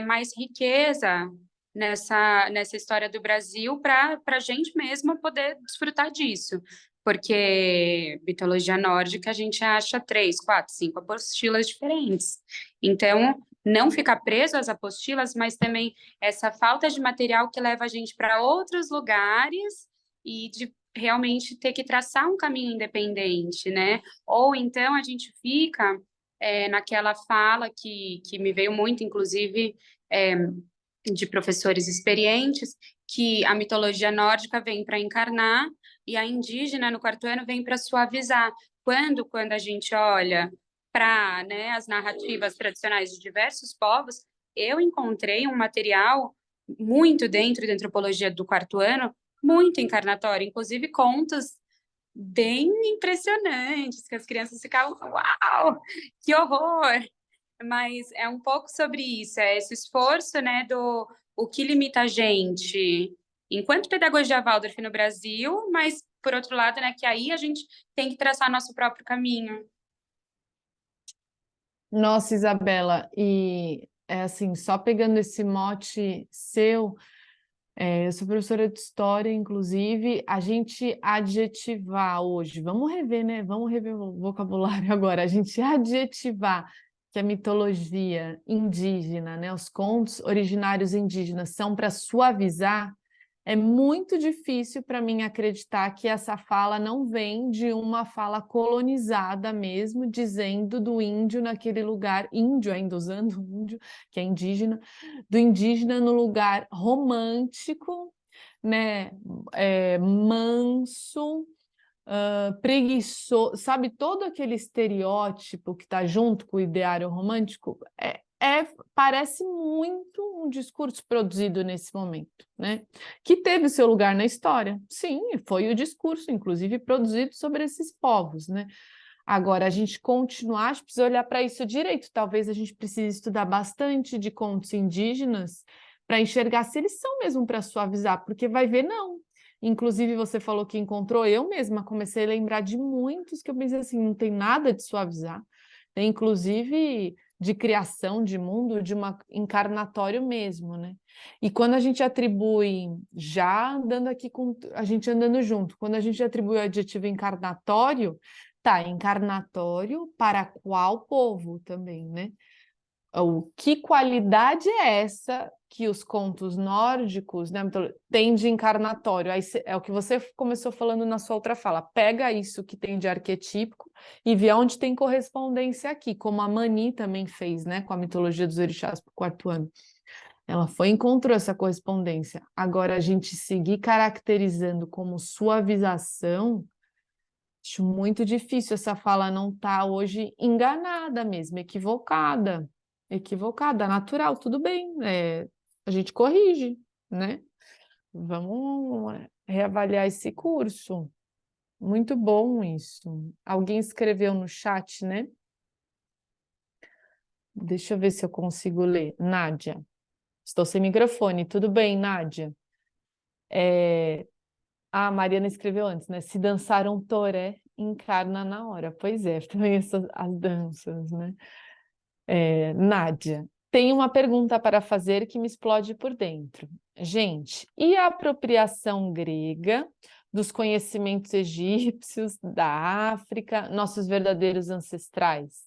mais riqueza nessa história do Brasil, para a gente mesmo poder desfrutar disso? Porque mitologia nórdica a gente acha 3, 4, 5 apostilas diferentes. Então, não ficar preso às apostilas, mas também essa falta de material que leva a gente para outros lugares e de realmente ter que traçar um caminho independente, né? Ou então a gente fica naquela fala que me veio muito, inclusive, de professores experientes, que a mitologia nórdica vem para encarnar e a indígena, no quarto ano, vem para suavizar. Quando a gente olha para, né, as narrativas tradicionais de diversos povos, eu encontrei um material muito dentro da antropologia do quarto ano, muito encarnatório, inclusive contos bem impressionantes, que as crianças ficavam, uau, que horror! Mas é um pouco sobre isso, é esse esforço, né, do o que limita a gente enquanto pedagogia Waldorf no Brasil, mas, por outro lado, né, que aí a gente tem que traçar nosso próprio caminho. Nossa, Isabela, e é assim, só pegando esse mote seu, eu sou professora de história, inclusive, a gente adjetivar hoje, vamos rever, né? Vamos rever o vocabulário agora, a gente adjetivar que a mitologia indígena, né, os contos originários indígenas são para suavizar, é muito difícil para mim acreditar que essa fala não vem de uma fala colonizada mesmo, dizendo do índio naquele lugar, índio, ainda usando índio, que é indígena, do indígena no lugar romântico, né, manso, preguiçoso, sabe, todo aquele estereótipo que está junto com o ideário romântico, parece muito um discurso produzido nesse momento, né? Que teve seu lugar na história, sim, foi o discurso, inclusive, produzido sobre esses povos, né? Agora, a gente continuar, a gente precisa olhar para isso direito, talvez a gente precise estudar bastante de contos indígenas para enxergar se eles são mesmo para suavizar, porque vai ver, não. Inclusive, você falou que encontrou, eu mesma comecei a lembrar de muitos que eu pensei assim, não tem nada de suavizar. Tem, inclusive, de criação de mundo, de uma encarnatório mesmo, né? E quando a gente atribui, já andando aqui com a gente andando junto, quando a gente atribui o adjetivo encarnatório, tá, encarnatório para qual povo também, né? Que qualidade é essa que os contos nórdicos, né, têm de encarnatório? Aí é o que você começou falando na sua outra fala. Pega isso que tem de arquetípico e vê onde tem correspondência aqui, como a Mani também fez, né, com a mitologia dos orixás para o quarto ano. Ela foi e encontrou essa correspondência. Agora, a gente seguir caracterizando como suavização, acho muito difícil. Essa fala não tá hoje enganada mesmo, equivocada, natural, tudo bem, a gente corrige, né? Vamos reavaliar esse curso. Muito bom isso. Alguém escreveu no chat, né? Deixa eu ver se eu consigo ler. Nádia. Estou sem microfone. Tudo bem, Nádia? A Mariana escreveu antes, né? Se dançar um toré, encarna na hora. Pois é, também as danças, né? Nádia, tenho uma pergunta para fazer que me explode por dentro. Gente, e a apropriação grega dos conhecimentos egípcios, da África, nossos verdadeiros ancestrais?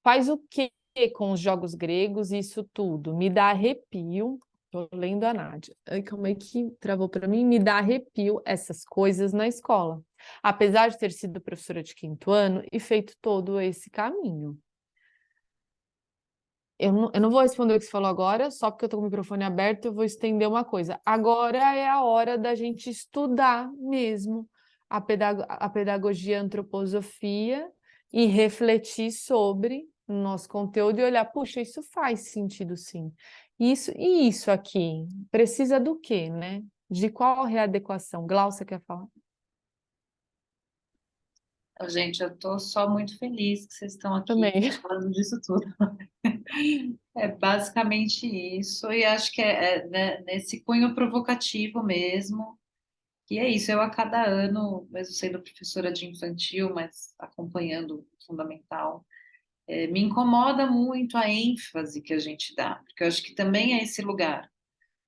Faz o que com os jogos gregos e isso tudo? Me dá arrepio. Estou lendo a Nádia. Ai, calma aí que travou para mim. Me dá arrepio essas coisas na escola. Apesar de ter sido professora de quinto ano e feito todo esse caminho. Eu não vou responder o que você falou agora, só porque eu estou com o microfone aberto, eu vou estender uma coisa. Agora é a hora da gente estudar mesmo a pedagogia, a antroposofia e refletir sobre o nosso conteúdo e olhar, puxa, isso faz sentido sim. Isso aqui, precisa do quê, né? De qual readequação? Glaucia quer falar? Gente, eu estou só muito feliz que vocês estão aqui Também. falando disso tudo. É basicamente isso, e acho que né, nesse cunho provocativo mesmo, e é isso, eu a cada ano, mesmo sendo professora de infantil, mas acompanhando o fundamental, me incomoda muito a ênfase que a gente dá, porque eu acho que também é esse lugar.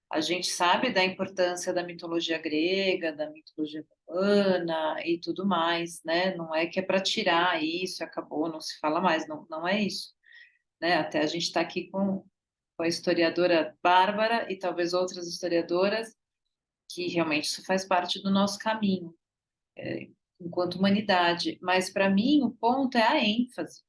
A gente sabe da importância da mitologia grega, da mitologia romana e tudo mais, né? Não é que é para tirar isso, acabou, não se fala mais, não, não é isso, né? Até a gente está aqui com a historiadora Bárbara e talvez outras historiadoras, que realmente isso faz parte do nosso caminho, enquanto humanidade. Mas, para mim, o ponto é a ênfase.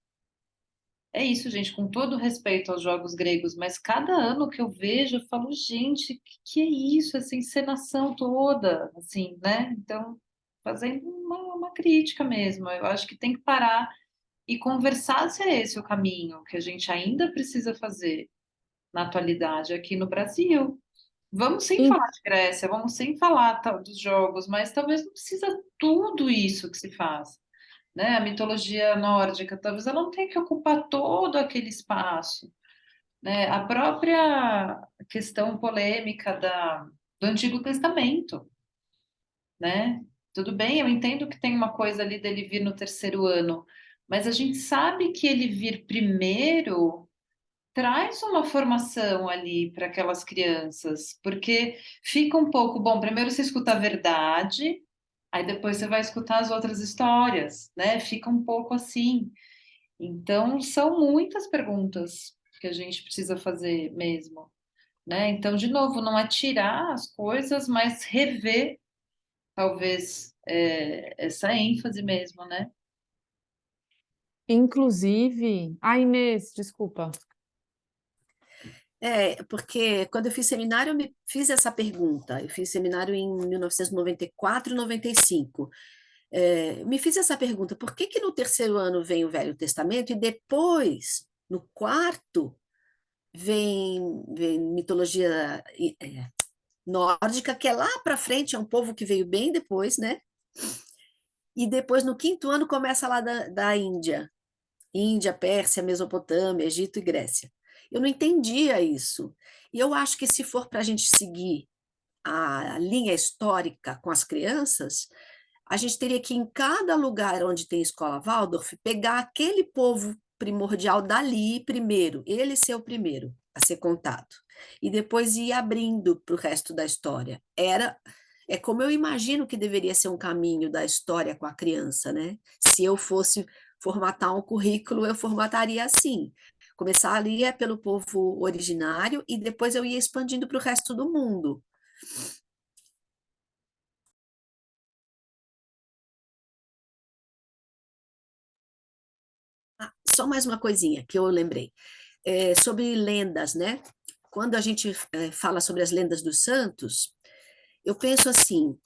É isso, gente, com todo respeito aos jogos gregos, mas cada ano que eu vejo, eu falo, gente, que é isso, essa encenação toda, assim, né? Então, fazendo uma crítica mesmo, eu acho que tem que parar e conversar se é esse o caminho que a gente ainda precisa fazer na atualidade aqui no Brasil, Vamos sim En- falar de Grécia, vamos sim falar dos jogos, mas talvez não precisa tudo isso que se faz, né? A mitologia nórdica, talvez ela não tenha que ocupar todo aquele espaço, né? A própria questão polêmica do Antigo Testamento, né? Tudo bem, eu entendo que tem uma coisa ali dele vir no terceiro ano, mas a gente sabe que ele vir primeiro traz uma formação ali para aquelas crianças, porque fica um pouco, bom, primeiro você escuta a verdade, aí depois você vai escutar as outras histórias, né? Fica um pouco assim. Então, são muitas perguntas que a gente precisa fazer mesmo, né? Então, de novo, não é tirar as coisas, mas rever, talvez, essa ênfase mesmo, né? Inclusive, a Inês, desculpa. Porque quando eu fiz seminário, eu me fiz essa pergunta. Eu fiz seminário em 1994 e 95. Me fiz essa pergunta: por que que no terceiro ano vem o Velho Testamento e depois, no quarto, vem mitologia nórdica, que é lá para frente, é um povo que veio bem depois, né? E depois, no quinto ano, começa lá da Índia. Índia, Pérsia, Mesopotâmia, Egito e Grécia. Eu não entendia isso. E eu acho que se for para a gente seguir a linha histórica com as crianças, a gente teria que, em cada lugar onde tem escola Waldorf, pegar aquele povo primordial dali primeiro, ele ser o primeiro a ser contado, e depois ir abrindo para o resto da história. É como eu imagino que deveria ser um caminho da história com a criança, né? Se eu fosse formatar um currículo, eu formataria assim. Começar ali pelo povo originário e depois eu ia expandindo para o resto do mundo. Só mais uma coisinha que eu lembrei. Sobre lendas, né? Quando a gente fala sobre as lendas dos santos, eu penso assim,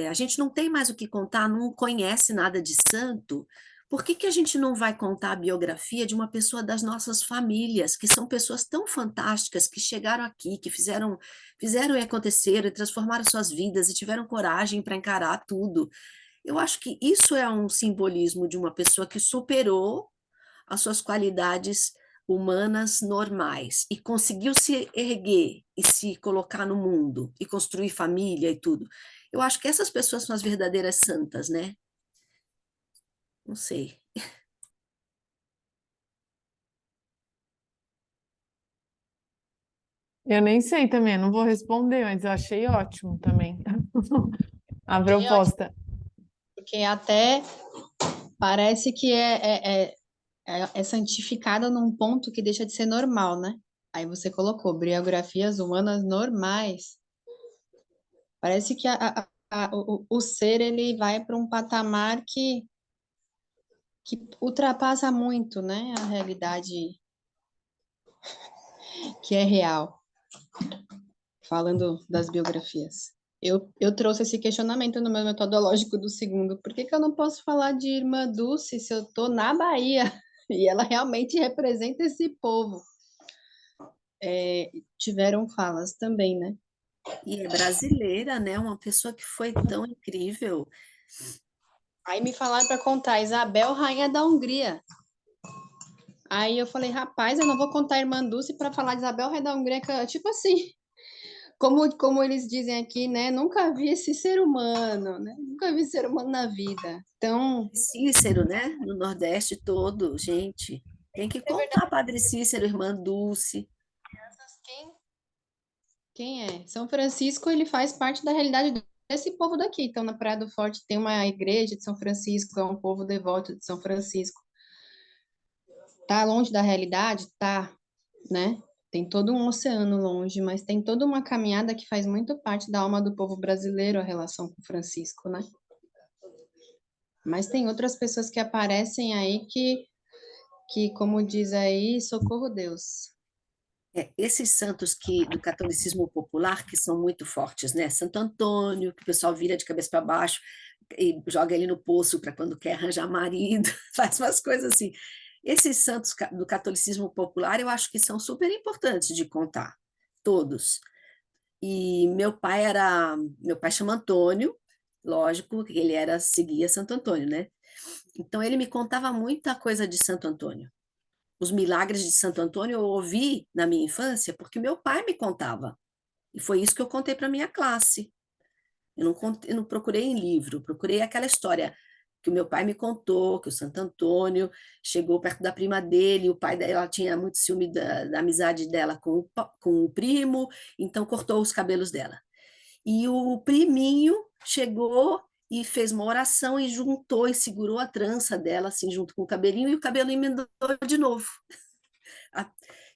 a gente não tem mais o que contar, não conhece nada de santo, por que que a gente não vai contar a biografia de uma pessoa das nossas famílias, que são pessoas tão fantásticas, que chegaram aqui, que fizeram e aconteceram, e transformaram suas vidas, e tiveram coragem para encarar tudo. Eu acho que isso é um simbolismo de uma pessoa que superou as suas qualidades humanas normais e conseguiu se erguer e se colocar no mundo e construir família e tudo. Eu acho que essas pessoas são as verdadeiras santas, né? Não sei. Eu nem sei também, não vou responder, mas eu achei ótimo também a Achei ótimo, proposta. porque até parece que é santificada num ponto que deixa de ser normal, né? Aí você colocou biografias humanas normais. Parece que o ser ele vai para um patamar que ultrapassa muito, né? A realidade que é real, falando das biografias. Eu trouxe esse questionamento no meu metodológico do segundo. Por que que eu não posso falar de Irmã Dulce se eu estou na Bahia e ela realmente representa esse povo? Tiveram falas também, né? E é brasileira, né? Uma pessoa que foi tão incrível. Aí me falaram para contar Isabel, rainha da Hungria. Aí eu falei, rapaz, eu não vou contar a Irmã Dulce para falar de Isabel, rainha da Hungria, tipo assim, como eles dizem aqui, né? Nunca vi esse ser humano, né? Nunca vi ser humano na vida. Então, Cícero, né? No Nordeste todo, gente. Tem que é contar, verdade. Padre Cícero, Irmã Dulce. Quem é? São Francisco, ele faz parte da realidade desse povo daqui. Então, na Praia do Forte tem uma igreja de São Francisco, é um povo devoto de São Francisco. Tá longe da realidade? Tá, né? Tem todo um oceano longe, mas tem toda uma caminhada que faz muito parte da alma do povo brasileiro, a relação com Francisco, né? Mas tem outras pessoas que aparecem aí como diz aí, socorro Deus. Esses santos do catolicismo popular, que são muito fortes, né? Santo Antônio, que o pessoal vira de cabeça para baixo e joga ele no poço para quando quer arranjar marido, faz umas coisas assim. Esses santos do catolicismo popular, eu acho que são super importantes de contar, todos. E meu pai chama Antônio, lógico, que ele seguia Santo Antônio, né? Então ele me contava muita coisa de Santo Antônio. Os milagres de Santo Antônio eu ouvi na minha infância porque meu pai me contava. E foi isso que eu contei para minha classe. Eu não procurei em livro, procurei aquela história que o meu pai me contou, que o Santo Antônio chegou perto da prima dele, o pai dela tinha muito ciúme da amizade dela com o primo, então cortou os cabelos dela. E o priminho chegou e fez uma oração e juntou e segurou a trança dela, assim, junto com o cabelinho, e o cabelo emendou de novo.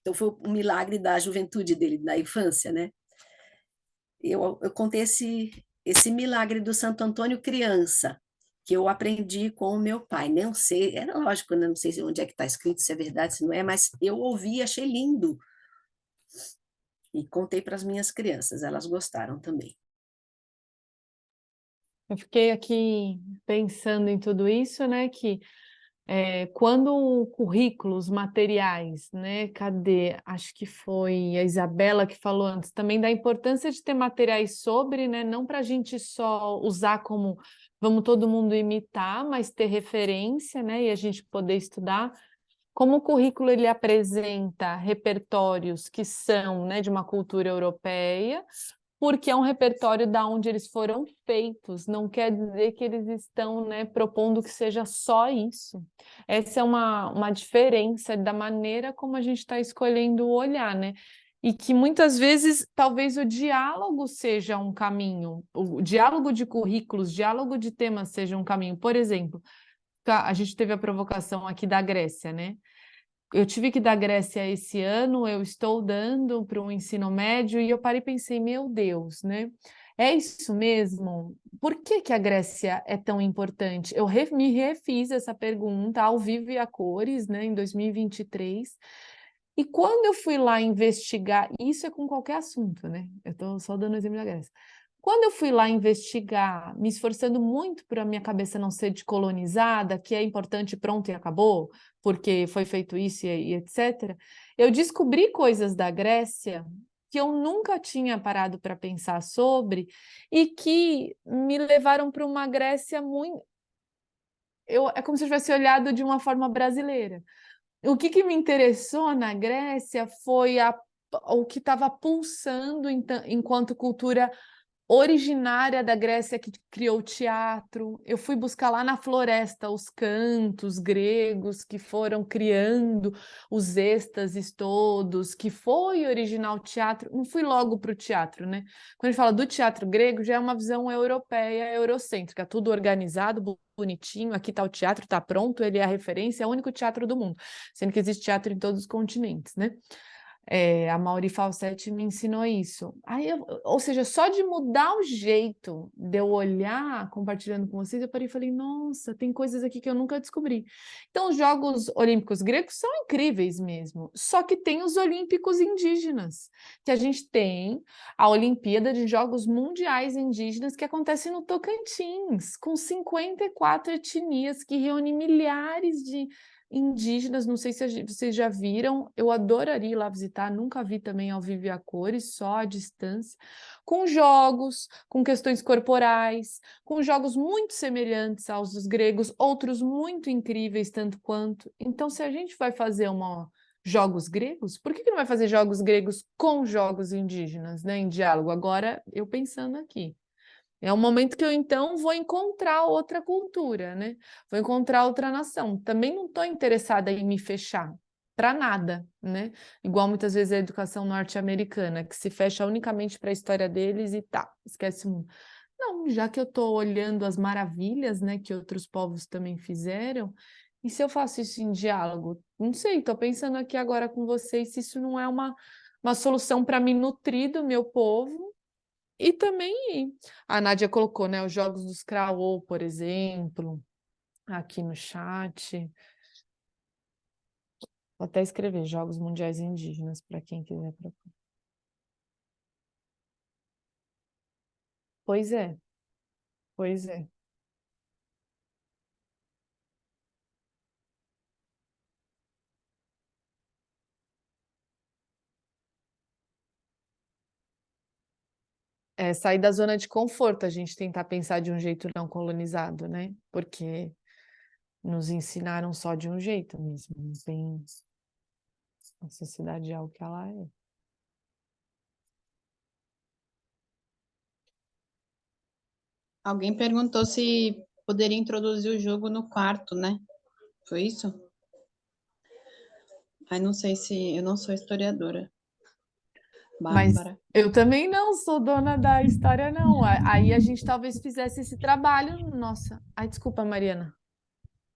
Então foi um milagre da juventude dele, da infância, né? Eu contei esse milagre do Santo Antônio criança, que eu aprendi com o meu pai. Não sei, era lógico, né? Não sei onde é que está escrito, se é verdade, se não é, mas eu ouvi, achei lindo. E contei para as minhas crianças, elas gostaram também. Eu fiquei aqui pensando em tudo isso, né? Que quando o currículo, os materiais, né? Cadê? Acho que foi a Isabela que falou antes, também da importância de ter materiais sobre, né? Não para a gente só usar como vamos todo mundo imitar, mas ter referência, né? E a gente poder estudar. Como o currículo ele apresenta repertórios que são, né, de uma cultura europeia, porque é um repertório da onde eles foram feitos, não quer dizer que eles estão, né, propondo que seja só isso. Essa é uma diferença da maneira como a gente está escolhendo olhar, né? E que muitas vezes talvez o diálogo seja um caminho, o diálogo de currículos, diálogo de temas seja um caminho. Por exemplo, a gente teve a provocação aqui da Grécia, né? Eu tive que dar Grécia esse ano, eu estou dando para o ensino médio e eu parei e pensei, meu Deus, né? É isso mesmo? Por que que a Grécia é tão importante? Me refiz essa pergunta ao vivo e a cores, né, em 2023. E quando eu fui lá investigar, isso é com qualquer assunto, né? Eu estou só dando exemplo da Grécia. Quando eu fui lá investigar, me esforçando muito para a minha cabeça não ser decolonizada, que é importante, pronto e acabou, porque foi feito isso e etc., eu descobri coisas da Grécia que eu nunca tinha parado para pensar sobre e que me levaram para uma Grécia muito. É como se eu tivesse olhado de uma forma brasileira. O que me interessou na Grécia foi o que estava pulsando enquanto cultura originária da Grécia que criou o teatro. Eu fui buscar lá na floresta os cantos gregos que foram criando os êxtases todos, que foi original o teatro. Não fui logo para o teatro, né? Quando a gente fala do teatro grego, já é uma visão europeia, eurocêntrica, tudo organizado, bonitinho, aqui está o teatro, está pronto, ele é a referência, é o único teatro do mundo, sendo que existe teatro em todos os continentes, né? A Mauri Falsetti me ensinou isso. Ou seja, só de mudar o jeito de eu olhar, compartilhando com vocês, eu parei e falei, nossa, tem coisas aqui que eu nunca descobri. Então, os Jogos Olímpicos gregos são incríveis mesmo, só que tem os Olímpicos indígenas, que a gente tem a Olimpíada de Jogos Mundiais Indígenas que acontece no Tocantins, com 54 etnias que reúne milhares de indígenas, não sei se vocês já viram, eu adoraria ir lá visitar, nunca vi também ao vivo e a cores, só à distância, com jogos, com questões corporais, com jogos muito semelhantes aos dos gregos, outros muito incríveis, tanto quanto. Então, se a gente vai fazer jogos gregos, por que não vai fazer jogos gregos com jogos indígenas, né, em diálogo? Agora, eu pensando aqui. É um momento que eu, então, vou encontrar outra cultura, né? Vou encontrar outra nação. Também não estou interessada em me fechar para nada, né? Igual muitas vezes a educação norte-americana, que se fecha unicamente para a história deles e tá, esquece o mundo. Não, já que eu estou olhando as maravilhas, né, que outros povos também fizeram, e se eu faço isso em diálogo? Não sei, estou pensando aqui agora com vocês se isso não é uma solução para me nutrir do meu povo e também a Nádia colocou, né, os jogos dos Craô, por exemplo, aqui no chat. Vou até escrever Jogos Mundiais Indígenas para quem quiser procurar. Pois é, pois é. É sair da zona de conforto, a gente tentar pensar de um jeito não colonizado, né? Porque nos ensinaram só de um jeito mesmo, não tem a sociedade é o que ela é. Alguém perguntou se poderia introduzir o jogo no quarto, né? Foi isso? Aí não sei se eu não sou historiadora. Mas Bárbara. eu também não sou dona da história, não. Aí a gente talvez fizesse esse trabalho. Nossa, ai, desculpa, Mariana.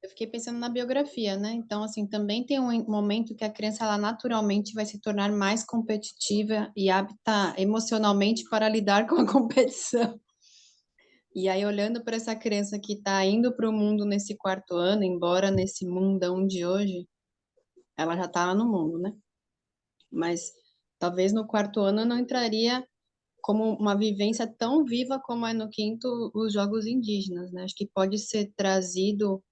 Eu fiquei pensando na biografia, né? Então, assim, também tem um momento que a criança, ela naturalmente vai se tornar mais competitiva e apta emocionalmente para lidar com a competição. E aí, olhando para essa criança que está indo para o mundo nesse quarto ano, embora nesse mundão de hoje, ela já está lá no mundo, né? Mas talvez no quarto ano não entraria como uma vivência tão viva como é no quinto os jogos indígenas, né? Acho que pode ser trazido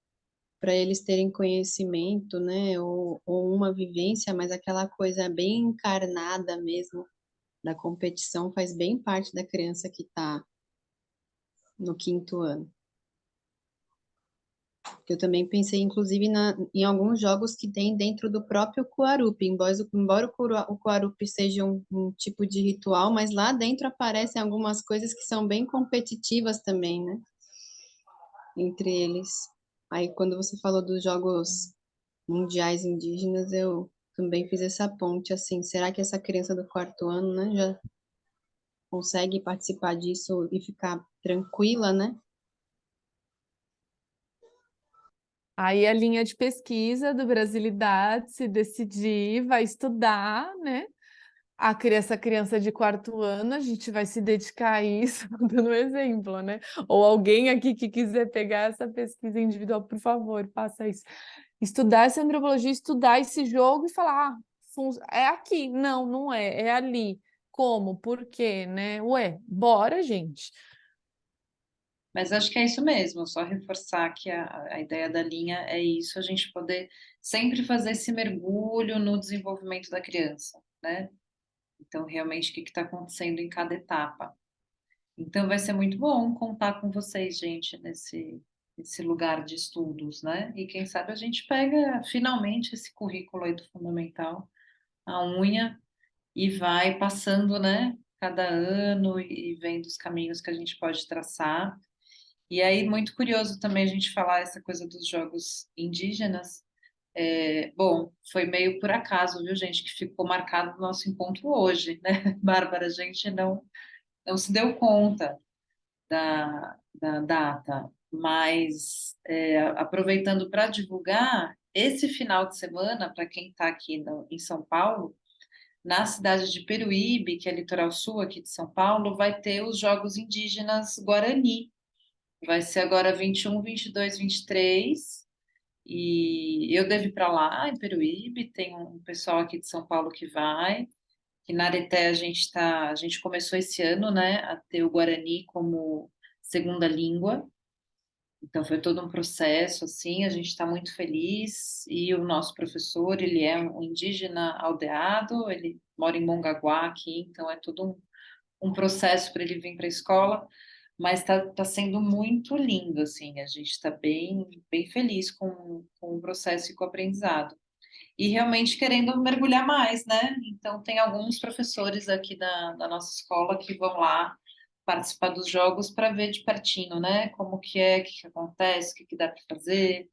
para eles terem conhecimento, né? Ou uma vivência, mas aquela coisa bem encarnada mesmo da competição faz bem parte da criança que está no quinto ano. Eu também pensei, inclusive, em alguns jogos que tem dentro do próprio Kuarupi, embora o Kuarupi seja um tipo de ritual, mas lá dentro aparecem algumas coisas que são bem competitivas também, né? Entre eles. Aí, quando você falou dos jogos mundiais indígenas, eu também fiz essa ponte, assim, será que essa criança do quarto ano, né, já consegue participar disso e ficar tranquila, né? Aí a linha de pesquisa do Brasilidade, se decidir, vai estudar, né? Essa criança de quarto ano, a gente vai se dedicar a isso, dando um exemplo, né? Ou alguém aqui que quiser pegar essa pesquisa individual, por favor, faça isso. Estudar essa antropologia, estudar esse jogo e falar, é aqui. Não, não é, é ali. Como? Por quê, né? Ué, bora, gente. Mas acho que é isso mesmo, só reforçar que a ideia da linha é isso, a gente poder sempre fazer esse mergulho no desenvolvimento da criança, né? Então, realmente, o que está acontecendo em cada etapa. Então, vai ser muito bom contar com vocês, gente, nesse lugar de estudos, né? E quem sabe a gente pega finalmente esse currículo aí do fundamental, a unha, e vai passando, né? Cada ano e vendo os caminhos que a gente pode traçar. E aí, muito curioso também a gente falar essa coisa dos jogos indígenas. Bom, foi meio por acaso, viu, gente, que ficou marcado o nosso encontro hoje, né, Bárbara? A gente não se deu conta da data, mas aproveitando para divulgar, esse final de semana, para quem está aqui em São Paulo, na cidade de Peruíbe, que é litoral sul aqui de São Paulo, vai ter os Jogos Indígenas Guarani. Vai ser agora 21, 22, 23. E eu devo ir para lá, em Peruíbe. Tem um pessoal aqui de São Paulo que vai. Que na Areté a gente começou esse ano, né, a ter o Guarani como segunda língua. Então foi todo um processo, assim, a gente está muito feliz. E o nosso professor, ele é um indígena aldeado, ele mora em Mongaguá aqui, então é todo um processo para ele vir para a escola, mas tá sendo muito lindo, assim, a gente está bem feliz com o processo e com o aprendizado. E realmente querendo mergulhar mais, né? Então, tem alguns professores aqui da nossa escola que vão lá participar dos jogos para ver de pertinho, né? Como que é, o que que acontece, o que que dá para fazer.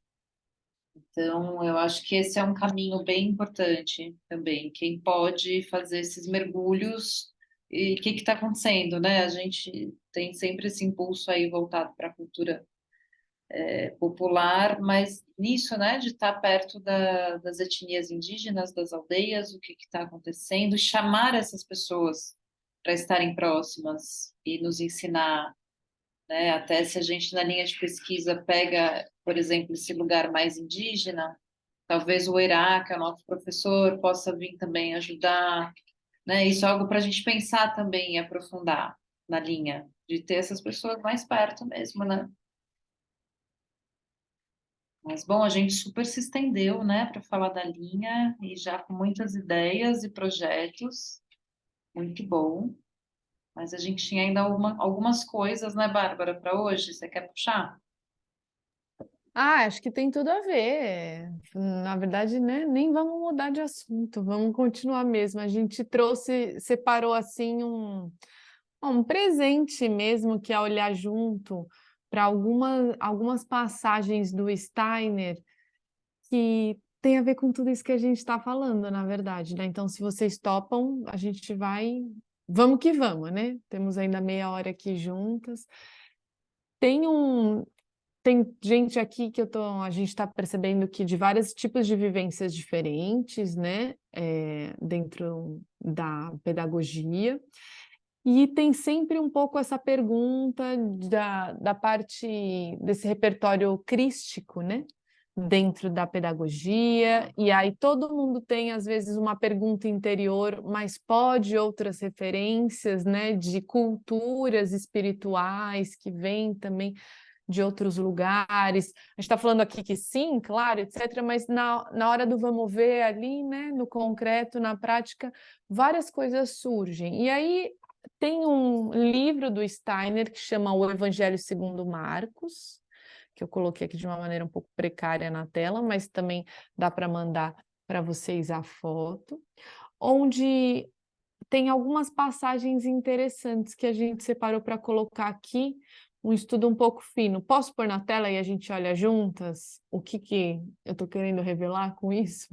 Então, eu acho que esse é um caminho bem importante também. Quem pode fazer esses mergulhos e o que está acontecendo, né? A gente tem sempre esse impulso aí voltado para a cultura popular, mas nisso, né, de estar perto das etnias indígenas, das aldeias, o que está acontecendo, chamar essas pessoas para estarem próximas e nos ensinar, né? Até se a gente na linha de pesquisa pega, por exemplo, esse lugar mais indígena, talvez o Eirá, que é o nosso professor, possa vir também ajudar, né? Isso é algo para a gente pensar também e aprofundar na linha, de ter essas pessoas mais perto mesmo, né? Mas, bom, a gente super se estendeu, né, para falar da linha e já com muitas ideias e projetos. Muito bom. Mas a gente tinha ainda algumas coisas, né, Bárbara, para hoje. Você quer puxar? Acho que tem tudo a ver. Na verdade, né, nem vamos mudar de assunto, vamos continuar mesmo. A gente separou assim um presente mesmo, que é olhar junto para algumas passagens do Steiner que tem a ver com tudo isso que a gente está falando, na verdade, né? Então, se vocês topam, a gente vai. Vamos que vamos, né? Temos ainda meia hora aqui juntas. Tem um, tem gente aqui que a gente está percebendo que de vários tipos de vivências diferentes, né, dentro da pedagogia, e tem sempre um pouco essa pergunta da parte desse repertório crístico, né, dentro da pedagogia, e aí todo mundo tem, às vezes, uma pergunta interior, mas pode outras referências, né, de culturas espirituais que vêm também de outros lugares. A gente está falando aqui que sim, claro, etc., mas na hora do vamos ver ali, né, no concreto, na prática, várias coisas surgem. E aí tem um livro do Steiner que chama O Evangelho segundo Marcos, que eu coloquei aqui de uma maneira um pouco precária na tela, mas também dá para mandar para vocês a foto, onde tem algumas passagens interessantes que a gente separou para colocar aqui, um estudo um pouco fino. Posso pôr na tela e a gente olha juntas o que eu estou querendo revelar com isso?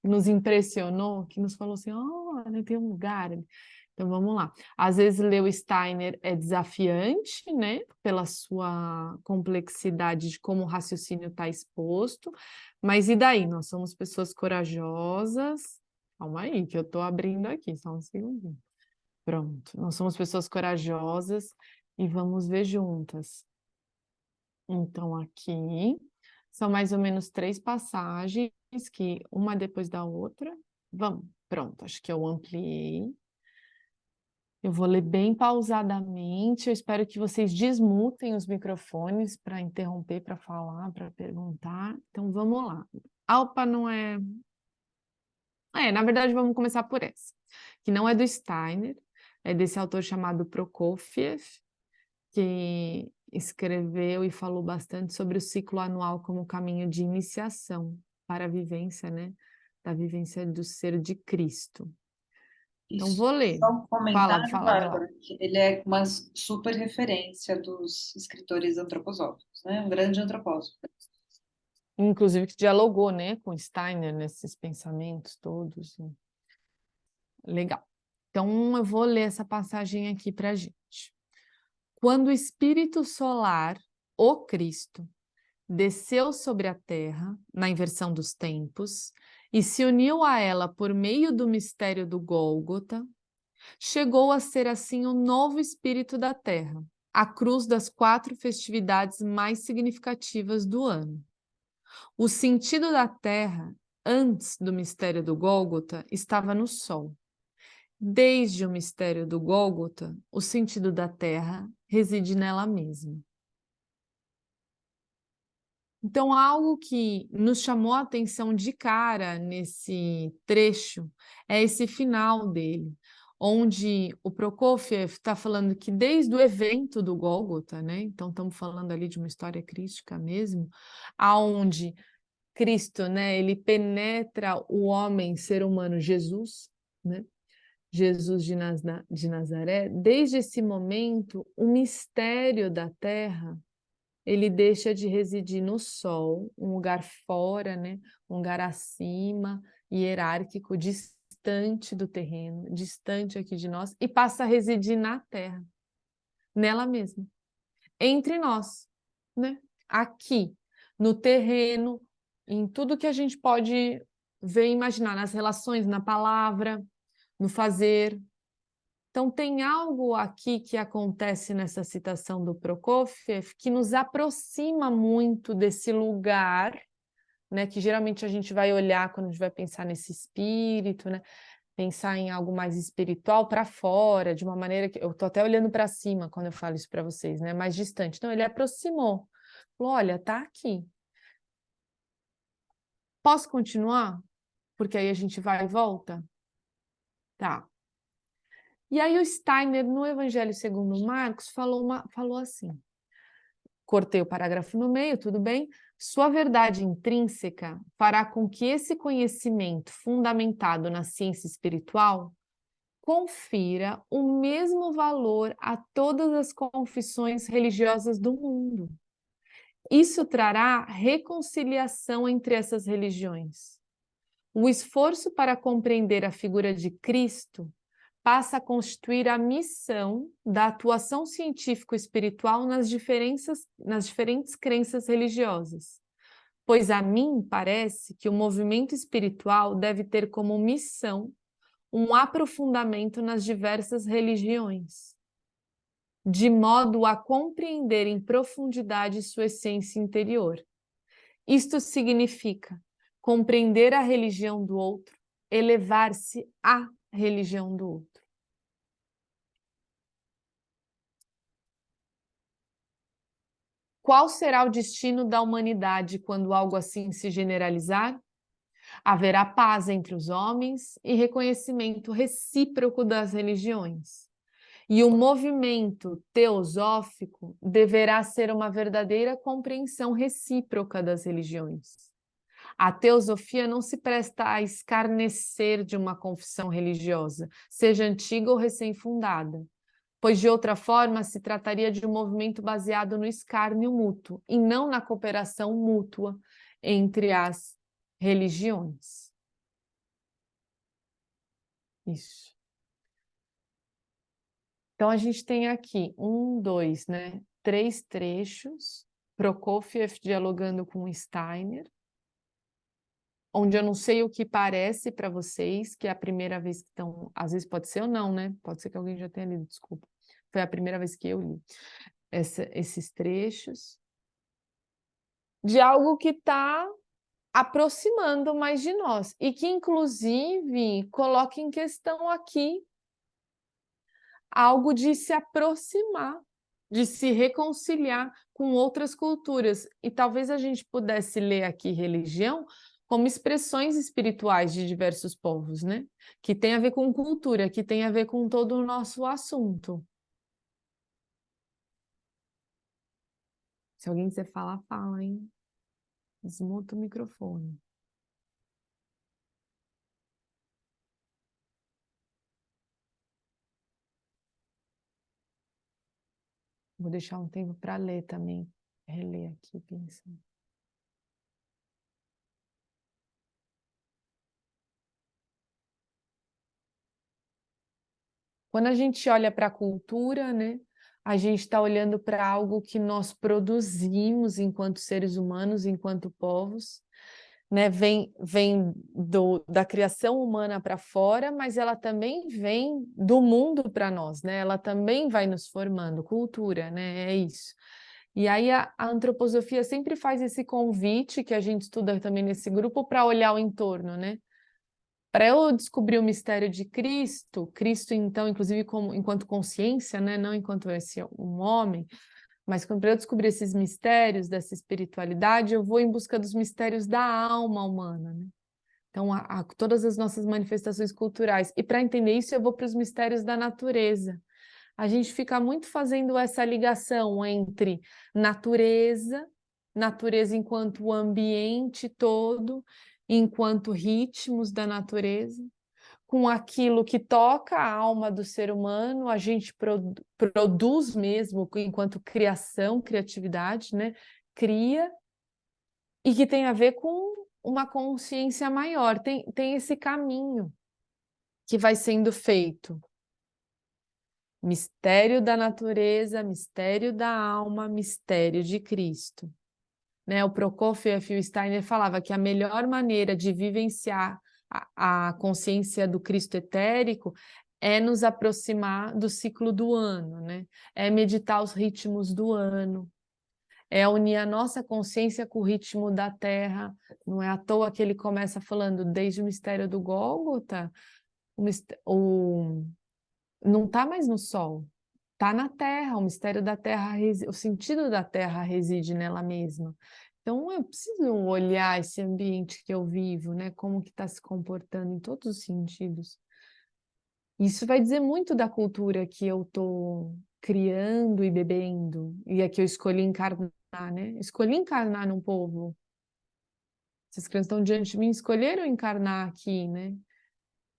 Que nos impressionou, que nos falou assim, olha, tem um lugar ali. Então vamos lá. Às vezes ler o Steiner é desafiante, né? Pela sua complexidade de como o raciocínio está exposto, mas e daí? Nós somos pessoas corajosas. Calma aí, que eu estou abrindo aqui, só um segundinho. Pronto, nós somos pessoas corajosas e vamos ver juntas. Então, aqui são mais ou menos 3 passagens, que uma depois da outra. Vamos, pronto, acho que eu ampliei. Eu vou ler bem pausadamente, eu espero que vocês desmutem os microfones para interromper, para falar, para perguntar. Então, vamos lá. Alpa não é... na verdade, vamos começar por essa, que não é do Steiner, é desse autor chamado Prokofiev, que escreveu e falou bastante sobre o ciclo anual como caminho de iniciação para a vivência, né, da vivência do ser de Cristo. Então, Isso. vou ler. Só um comentário, Fala, Glaucia. Bárbara, que ele é uma super referência dos escritores antroposóficos, né? Um grande antropósofo. Inclusive que dialogou, né, com Steiner nesses pensamentos todos. Legal. Então, eu vou ler essa passagem aqui para a gente. Quando o Espírito Solar, o Cristo, desceu sobre a Terra, na inversão dos tempos, e se uniu a ela por meio do mistério do Gólgota, chegou a ser assim o novo Espírito da Terra, a cruz das 4 festividades mais significativas do ano. O sentido da Terra, antes do mistério do Gólgota, estava no Sol. Desde o mistério do Gólgota, o sentido da Terra reside nela mesma. Então, algo que nos chamou a atenção de cara nesse trecho é esse final dele, onde o Prokofiev está falando que desde o evento do Gólgota, né? Então estamos falando ali de uma história crística mesmo, aonde Cristo, né? Ele penetra o homem, ser humano, Jesus, né? Jesus de Nazaré. Desde esse momento, o mistério da Terra ele deixa de residir no Sol, um lugar fora, né? Um lugar acima, hierárquico, distante do terreno, distante aqui de nós, e passa a residir na Terra, nela mesma, entre nós, né? Aqui, no terreno, em tudo que a gente pode ver e imaginar, nas relações, na palavra, no fazer. Então, tem algo aqui que acontece nessa citação do Prokofiev que nos aproxima muito desse lugar, né, que geralmente a gente vai olhar quando a gente vai pensar nesse espírito, né, pensar em algo mais espiritual para fora, de uma maneira que eu estou até olhando para cima quando eu falo isso para vocês, né, mais distante. Então, ele aproximou. Falou, olha, tá aqui. Posso continuar? Porque aí a gente vai e volta? Tá. E aí o Steiner, no Evangelho segundo Marcos, falou assim, cortei o parágrafo no meio, tudo bem, sua verdade intrínseca fará com que esse conhecimento fundamentado na ciência espiritual confira o mesmo valor a todas as confissões religiosas do mundo. Isso trará reconciliação entre essas religiões. O esforço para compreender a figura de Cristo passa a constituir a missão da atuação científico-espiritual nas diferentes crenças religiosas, pois a mim parece que o movimento espiritual deve ter como missão um aprofundamento nas diversas religiões, de modo a compreender em profundidade sua essência interior. Isto significa compreender a religião do outro, elevar-se à religião do outro. Qual será o destino da humanidade quando algo assim se generalizar? Haverá paz entre os homens e reconhecimento recíproco das religiões. E o movimento teosófico deverá ser uma verdadeira compreensão recíproca das religiões. A teosofia não se presta a escarnecer de uma confissão religiosa, seja antiga ou recém-fundada, pois de outra forma se trataria de um movimento baseado no escárnio mútuo e não na cooperação mútua entre as religiões. Isso. Então a gente tem aqui 3 trechos, Prokofiev dialogando com Steiner, onde eu não sei o que parece para vocês, que é a primeira vez que estão, às vezes pode ser ou não, né? Pode ser que alguém já tenha lido, desculpa. Foi a primeira vez que eu li esses trechos, de algo que está aproximando mais de nós, e que inclusive coloca em questão aqui algo de se aproximar, de se reconciliar com outras culturas. E talvez a gente pudesse ler aqui religião como expressões espirituais de diversos povos, né? Que tem a ver com cultura, que tem a ver com todo o nosso assunto. Se alguém quiser falar, fala, hein? Desmuta o microfone. Vou deixar um tempo para ler também. Reler aqui, pensando. Quando a gente olha para a cultura, né, a gente está olhando para algo que nós produzimos enquanto seres humanos, enquanto povos, né, vem da criação humana para fora, mas ela também vem do mundo para nós, né? Ela também vai nos formando, cultura, né? É isso. E aí a antroposofia sempre faz esse convite, que a gente estuda também nesse grupo, para olhar o entorno, né? Para eu descobrir o mistério de Cristo, Cristo então, inclusive enquanto consciência, né? Não enquanto um homem, mas para eu descobrir esses mistérios dessa espiritualidade, eu vou em busca dos mistérios da alma humana, né? Então, todas as nossas manifestações culturais. E para entender isso, eu vou para os mistérios da natureza. A gente fica muito fazendo essa ligação entre natureza enquanto ambiente todo, enquanto ritmos da natureza, com aquilo que toca a alma do ser humano, a gente produz mesmo enquanto criação, criatividade, né? Cria, e que tem a ver com uma consciência maior. Tem esse caminho que vai sendo feito. Mistério da natureza, mistério da alma, mistério de Cristo. Né? O Prokofiev e o Steiner falava que a melhor maneira de vivenciar a consciência do Cristo etérico é nos aproximar do ciclo do ano, né? É meditar os ritmos do ano, é unir a nossa consciência com o ritmo da Terra. Não é à toa que ele começa falando desde o mistério do Gólgota, não está mais no Sol, está na Terra, o mistério da Terra, o sentido da Terra reside nela mesma. Então, eu preciso olhar esse ambiente que eu vivo, né? Como que está se comportando em todos os sentidos. Isso vai dizer muito da cultura que eu estou criando e bebendo, e é que eu escolhi encarnar, né? Escolhi encarnar num povo. Essas crianças estão diante de mim, escolheram encarnar aqui, né?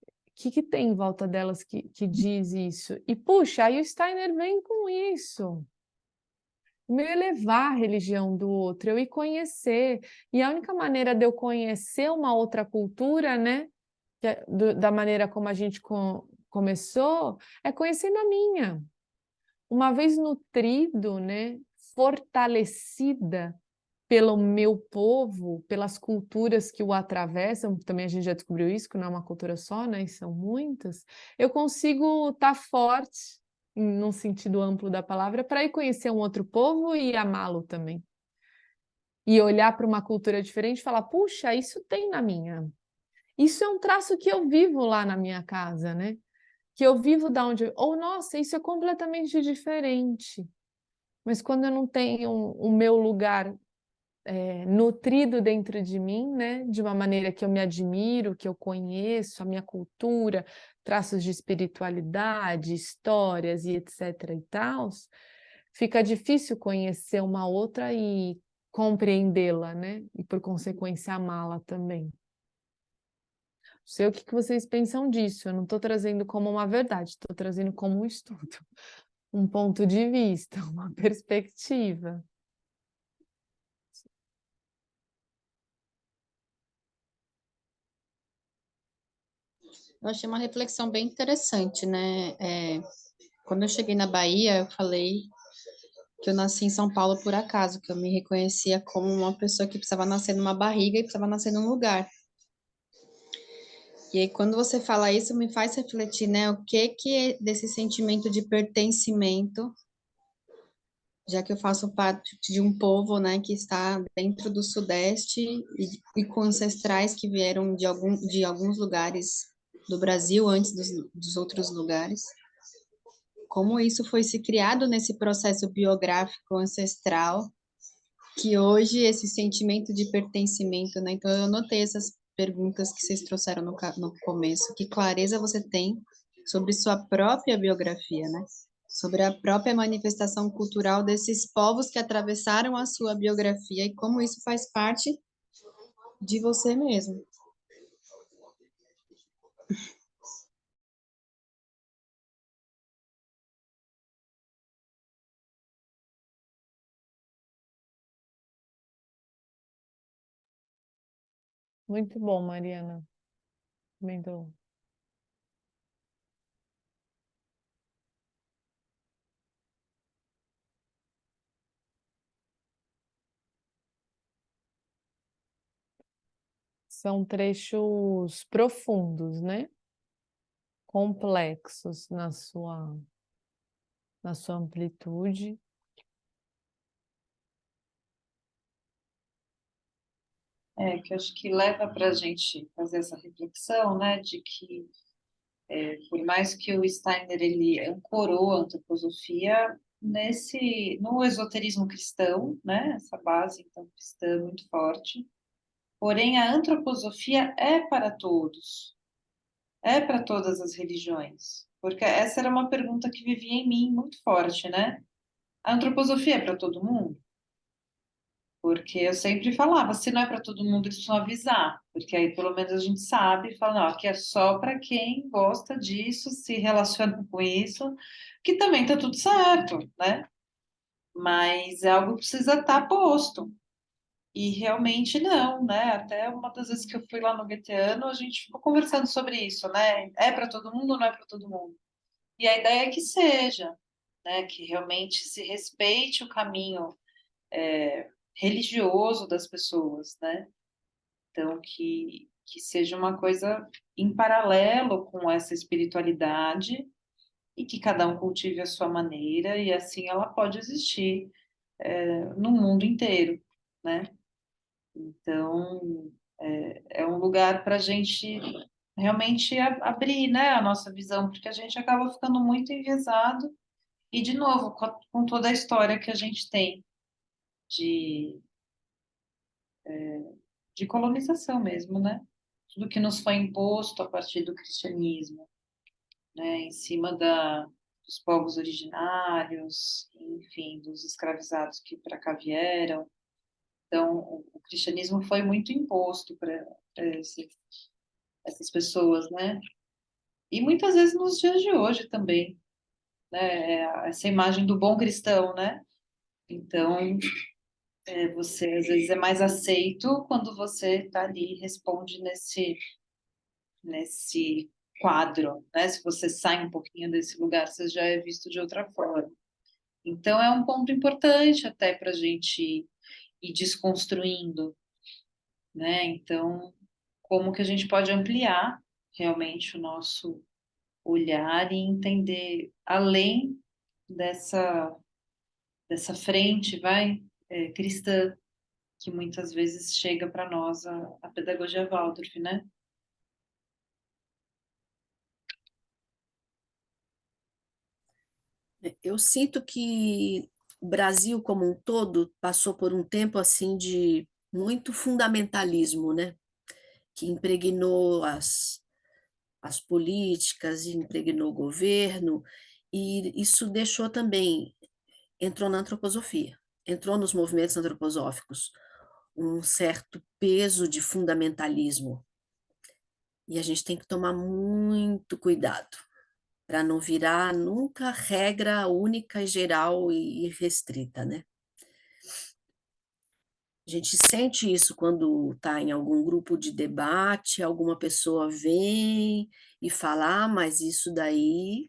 O que tem em volta delas que diz isso? E, puxa, aí o Steiner vem com isso. Meu elevar a religião do outro, eu ir conhecer. E a única maneira de eu conhecer uma outra cultura, né? Da maneira como a gente começou, é conhecendo a minha. Uma vez nutrido, né, fortalecida pelo meu povo, pelas culturas que o atravessam, também a gente já descobriu isso, que não é uma cultura só, né, e são muitas, eu consigo estar forte, num sentido amplo da palavra, para ir conhecer um outro povo e amá-lo também. E olhar para uma cultura diferente e falar, puxa, isso tem na minha. Isso é um traço que eu vivo lá na minha casa, né? Que eu vivo da onde... Ou, nossa, isso é completamente diferente. Mas quando eu não tenho o meu lugar nutrido dentro de mim, né? De uma maneira que eu me admiro, que eu conheço, a minha cultura, traços de espiritualidade, histórias e etc e tal, fica difícil conhecer uma outra e compreendê-la, né? E por consequência amá-la também. Sei o que vocês pensam disso. Eu não estou trazendo como uma verdade, estou trazendo como um estudo, um ponto de vista, uma perspectiva. Eu achei uma reflexão bem interessante, né? Quando eu cheguei na Bahia, eu falei que eu nasci em São Paulo por acaso, que eu me reconhecia como uma pessoa que precisava nascer numa barriga e precisava nascer num lugar. E aí, quando você fala isso, me faz refletir, né? O que é desse sentimento de pertencimento, já que eu faço parte de um povo, né, que está dentro do Sudeste e com ancestrais que vieram de alguns lugares do Brasil antes dos outros lugares. Como isso foi se criado nesse processo biográfico ancestral, que hoje esse sentimento de pertencimento, né? Então eu anotei essas perguntas que vocês trouxeram no começo, que clareza você tem sobre sua própria biografia, né? Sobre a própria manifestação cultural desses povos que atravessaram a sua biografia e como isso faz parte de você mesmo. Muito bom, Mariana. Muito. São trechos profundos, né? Complexos na sua amplitude. Que eu acho que leva para a gente fazer essa reflexão, né, de que por mais que o Steiner ele ancorou a antroposofia no esoterismo cristão, né, essa base então cristã muito forte. Porém, a antroposofia é para todos, é para todas as religiões, porque essa era uma pergunta que vivia em mim muito forte, né? A antroposofia é para todo mundo? Porque eu sempre falava, se não é para todo mundo, eles precisam avisar, porque aí pelo menos a gente sabe, e fala, não, aqui é só para quem gosta disso, se relaciona com isso, que também tá tudo certo, né? Mas é algo que precisa estar posto. E realmente não, né? Até uma das vezes que eu fui lá no Goetheano, a gente ficou conversando sobre isso, né? É para todo mundo ou não é para todo mundo? E a ideia é que seja, né? Que realmente se respeite o caminho religioso das pessoas, né? Então, que seja uma coisa em paralelo com essa espiritualidade e que cada um cultive a sua maneira e assim ela pode existir no mundo inteiro, né? Então, é um lugar para a gente realmente abrir, né, a nossa visão, porque a gente acaba ficando muito enviesado e, de novo, com toda a história que a gente tem de, de colonização mesmo, né? Tudo que nos foi imposto a partir do cristianismo. né, em cima dos povos originários, enfim, dos escravizados que para cá vieram. Então, o cristianismo foi muito imposto para essas pessoas, né? E muitas vezes nos dias de hoje também, né? Essa imagem do bom cristão, né? Então, você às vezes é mais aceito quando você está ali e responde nesse quadro, né? Se você sai um pouquinho desse lugar, você já é visto de outra forma. Então, é um ponto importante até para a gente ir desconstruindo, né? Então, como que a gente pode ampliar realmente o nosso olhar e entender além dessa, dessa frente, cristã, que muitas vezes chega para nós a pedagogia Waldorf, né? Eu sinto que o Brasil como um todo passou por um tempo assim de muito fundamentalismo, né? Que impregnou as políticas, impregnou o governo, e isso deixou também, entrou na antroposofia, entrou nos movimentos antroposóficos, um certo peso de fundamentalismo. E a gente tem que tomar muito cuidado para não virar nunca regra única, geral e restrita, né? A gente sente isso quando está em algum grupo de debate, alguma pessoa vem e fala, mas isso daí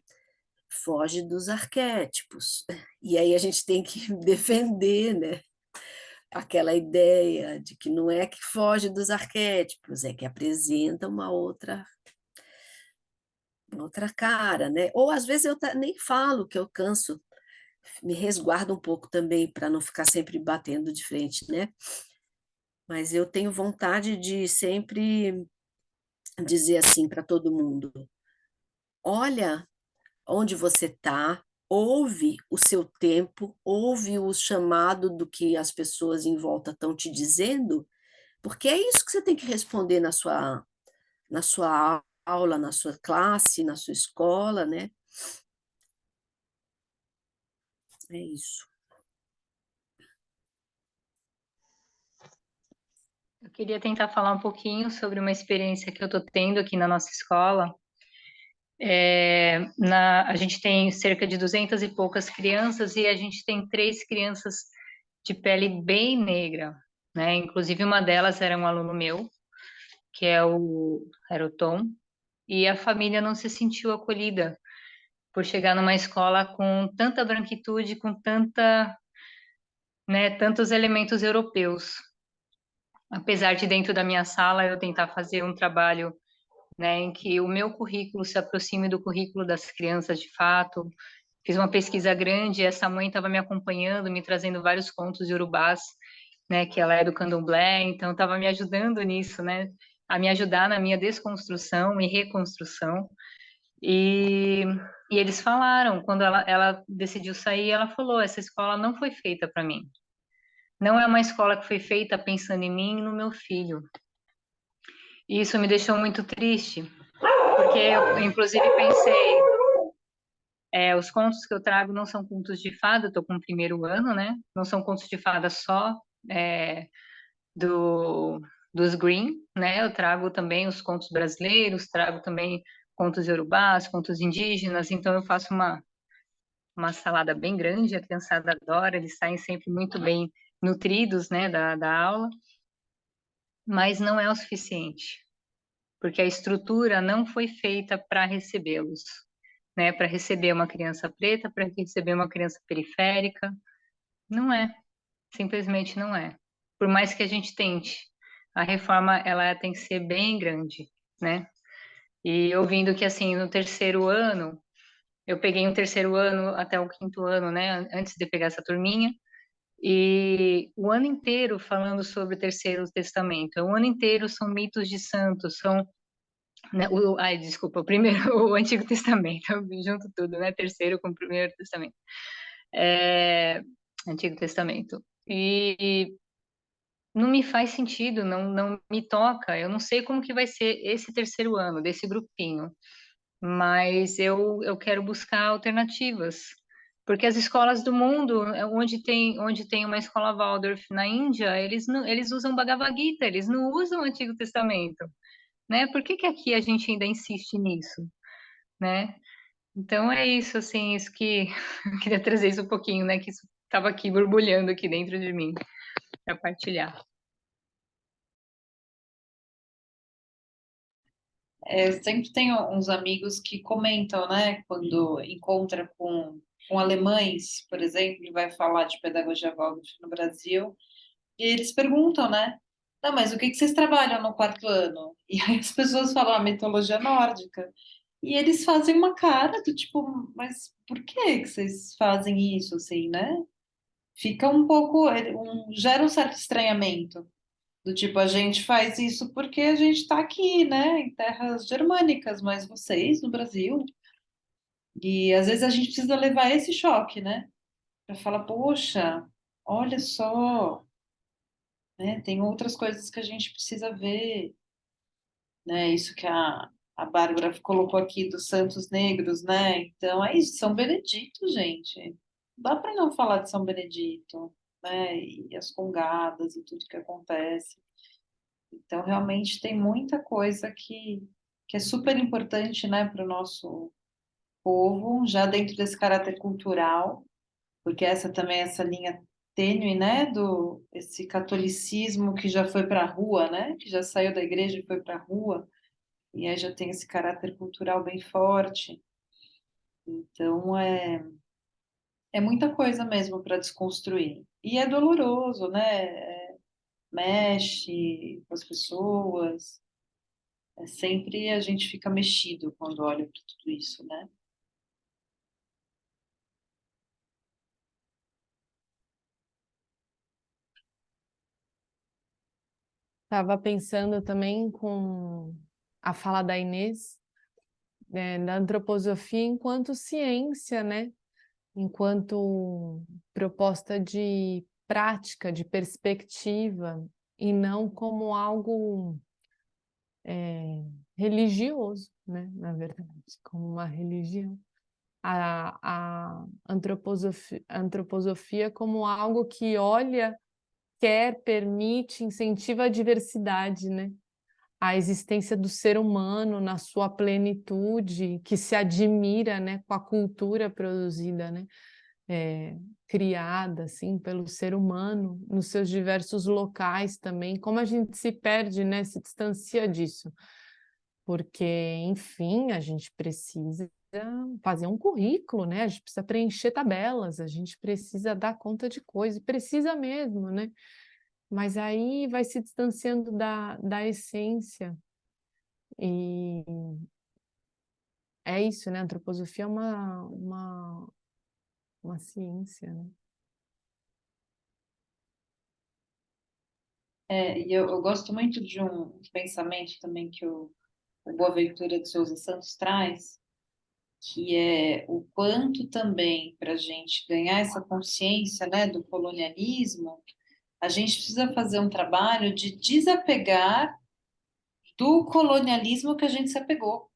foge dos arquétipos. E aí a gente tem que defender, né? Aquela ideia de que não é que foge dos arquétipos, é que apresenta uma outra cara, né? Ou às vezes eu nem falo que eu canso, me resguardo um pouco também para não ficar sempre batendo de frente, né? Mas eu tenho vontade de sempre dizer assim para todo mundo: olha onde você está, ouve o seu tempo, ouve o chamado do que as pessoas em volta estão te dizendo, porque é isso que você tem que responder na sua aula, na sua classe, na sua escola, né? É isso. Eu queria tentar falar um pouquinho sobre uma experiência que eu estou tendo aqui na nossa escola. A gente tem cerca de 200 e poucas crianças e a gente tem 3 crianças de pele bem negra, né? Inclusive uma delas era um aluno meu, que era o Tom, e a família não se sentiu acolhida por chegar numa escola com tanta branquitude, com tantos elementos europeus. Apesar de dentro da minha sala eu tentar fazer um trabalho, né, em que o meu currículo se aproxime do currículo das crianças de fato. Fiz uma pesquisa grande, essa mãe estava me acompanhando, me trazendo vários contos iorubás, né, que ela é do candomblé, então estava me ajudando nisso, né, a me ajudar na minha desconstrução e reconstrução. E, e eles falaram, quando ela decidiu sair, ela falou: essa escola não foi feita para mim. Não é uma escola que foi feita pensando em mim e no meu filho. E isso me deixou muito triste, porque eu, inclusive, pensei, os contos que eu trago não são contos de fada, eu estou com o primeiro ano, né? Não são contos de fada só é, do, dos Green, né? Eu trago também os contos brasileiros, trago também contos iorubás, contos indígenas, então eu faço uma salada bem grande, a criançada adora, eles saem sempre muito bem nutridos, né, da aula, mas não é o suficiente, porque a estrutura não foi feita para recebê-los, né, para receber uma criança preta, para receber uma criança periférica, não é, simplesmente não é. Por mais que a gente tente, a reforma ela tem que ser bem grande, né? E eu vendo que assim no terceiro ano, eu peguei um terceiro ano até o quinto ano, né, antes de pegar essa turminha, e o ano inteiro falando sobre o Terceiro Testamento. O ano inteiro são mitos de santos, são, né, desculpa, o primeiro, o Antigo Testamento, eu junto tudo, né? Terceiro com o Primeiro Testamento. É, Antigo Testamento. E não me faz sentido, não me toca. Eu não sei como que vai ser esse terceiro ano desse grupinho. mas eu quero buscar alternativas, porque as escolas do mundo, onde tem uma escola Waldorf na Índia, eles usam Bhagavad Gita, eles não usam o Antigo Testamento, né? Por que que aqui a gente ainda insiste nisso, né? Então é isso, assim, isso que eu queria trazer isso um pouquinho, né? Que isso estava aqui borbulhando aqui dentro de mim, para partilhar. Eu sempre tenho uns amigos que comentam, né, quando encontra com alemães, por exemplo, e vai falar de pedagogia Waldorf no Brasil, e eles perguntam, né, não, mas o que que vocês trabalham no quarto ano? E aí as pessoas falam a mitologia nórdica, e eles fazem uma cara do tipo, mas por que que vocês fazem isso, assim, né? Fica um pouco, gera um certo estranhamento. Do tipo, a gente faz isso porque a gente está aqui, né, em terras germânicas, mas vocês no Brasil. E às vezes a gente precisa levar esse choque, né, para falar, poxa, olha só, né, tem outras coisas que a gente precisa ver, né, isso que a Bárbara colocou aqui dos Santos Negros, né, então é isso, São Benedito, gente. Não dá para não falar de São Benedito, né, e as congadas e tudo que acontece. Então, realmente tem muita coisa que é super importante, né, para o nosso povo, já dentro desse caráter cultural, porque essa também é essa linha tênue, né, do esse catolicismo que já foi para a rua, né, que já saiu da igreja e foi para a rua, e aí já tem esse caráter cultural bem forte. Então, é muita coisa mesmo para desconstruir. E é doloroso, né? Mexe com as pessoas. Sempre a gente fica mexido quando olha para tudo isso, né? Estava pensando também com a fala da Inês, né, da antroposofia enquanto ciência, né? Enquanto proposta de prática, de perspectiva, e não como algo religioso, né? Na verdade, como uma religião. A antroposofia como algo que olha, quer, permite, incentiva a diversidade, né? A existência do ser humano na sua plenitude, que se admira, né, com a cultura produzida, né, criada, assim, pelo ser humano, nos seus diversos locais também. Como a gente se perde, né, se distancia disso. Porque, enfim, a gente precisa fazer um currículo, né? A gente precisa preencher tabelas, a gente precisa dar conta de coisas, precisa mesmo, né? Mas aí vai se distanciando da essência. E é isso, né? A antroposofia é uma ciência, né? E eu gosto muito de um pensamento também que o Boaventura de Souza Santos traz, que é o quanto também para a gente ganhar essa consciência, né, do colonialismo, a gente precisa fazer um trabalho de desapegar do colonialismo que a gente se apegou.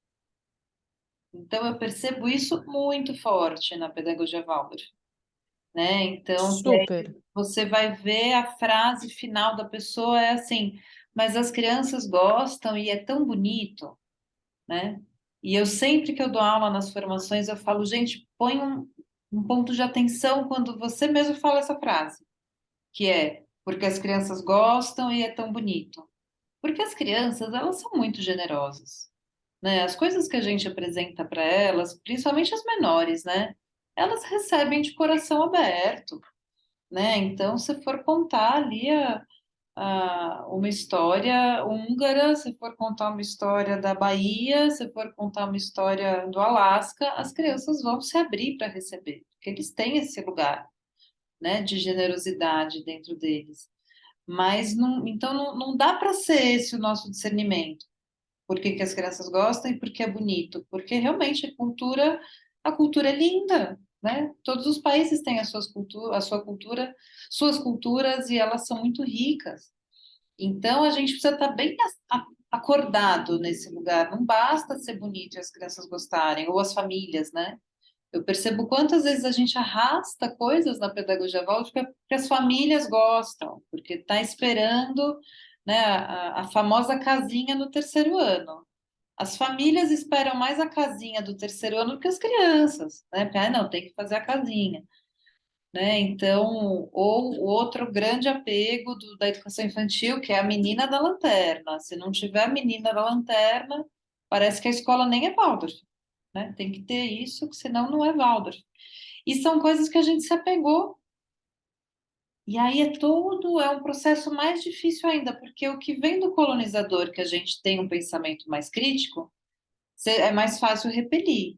Então, eu percebo isso muito forte na pedagogia Waldorf, né? Então, Super. você vai ver a frase final da pessoa é assim, mas as crianças gostam e é tão bonito, né? E eu sempre que eu dou aula nas formações, eu falo, gente, põe um ponto de atenção quando você mesmo fala essa frase, que é porque as crianças gostam e é tão bonito. Porque as crianças, elas são muito generosas, né? As coisas que a gente apresenta para elas, principalmente as menores, né? Elas recebem de coração aberto, né? Então, se for contar ali uma história húngara, se for contar uma história da Bahia, se for contar uma história do Alasca, as crianças vão se abrir para receber, porque eles têm esse lugar, né, de generosidade dentro deles. Mas não, então não dá para ser esse o nosso discernimento. Por que que as crianças gostam e por que é bonito? Porque realmente a cultura é linda, né? Todos os países têm a sua cultura, suas culturas e elas são muito ricas. Então a gente precisa estar bem acordado nesse lugar. Não basta ser bonito e as crianças gostarem, ou as famílias, né? Eu percebo quantas vezes a gente arrasta coisas na pedagogia válvica porque as famílias gostam, porque está esperando, né, a famosa casinha no terceiro ano. As famílias esperam mais a casinha do terceiro ano do que as crianças, né? Porque, não, tem que fazer a casinha, né? Então, ou o outro grande apego da educação infantil, que é a menina da lanterna. Se não tiver a menina da lanterna, parece que a escola nem é Waldorf, né? Tem que ter isso, senão não é Waldorf. E são coisas que a gente se apegou. E aí é um processo mais difícil ainda, porque o que vem do colonizador, que a gente tem um pensamento mais crítico, é mais fácil repelir,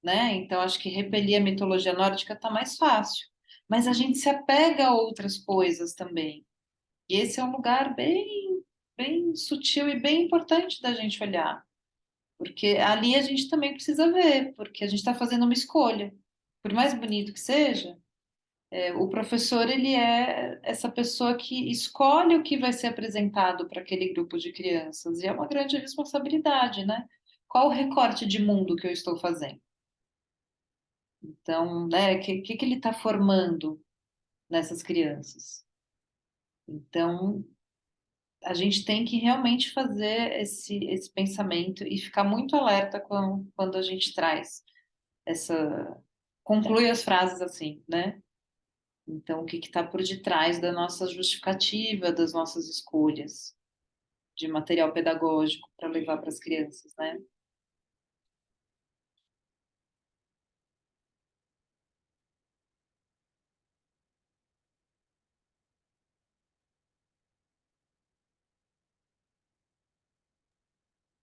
né? Então, acho que repelir a mitologia nórdica está mais fácil. Mas a gente se apega a outras coisas também. E esse é um lugar bem sutil e bem importante da gente olhar. Porque ali a gente também precisa ver, porque a gente está fazendo uma escolha. Por mais bonito que seja, o professor, ele é essa pessoa que escolhe o que vai ser apresentado para aquele grupo de crianças. E é uma grande responsabilidade, né? Qual o recorte de mundo que eu estou fazendo? Então, né, que ele está formando nessas crianças? Então, a gente tem que realmente fazer esse pensamento e ficar muito alerta quando a gente traz essa. Conclui as frases assim, né? Então, o que está por detrás da nossa justificativa, das nossas escolhas de material pedagógico para levar para as crianças, né?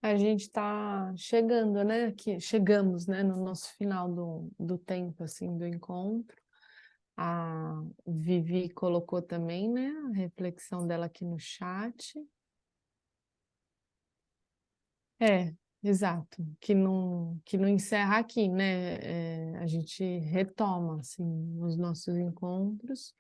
A gente está chegando, né? Aqui, chegamos, né, no nosso final do tempo, assim, do encontro. A Vivi colocou também, né, a reflexão dela aqui no chat. Exato, que não encerra aqui, né? A gente retoma, assim, os nossos encontros.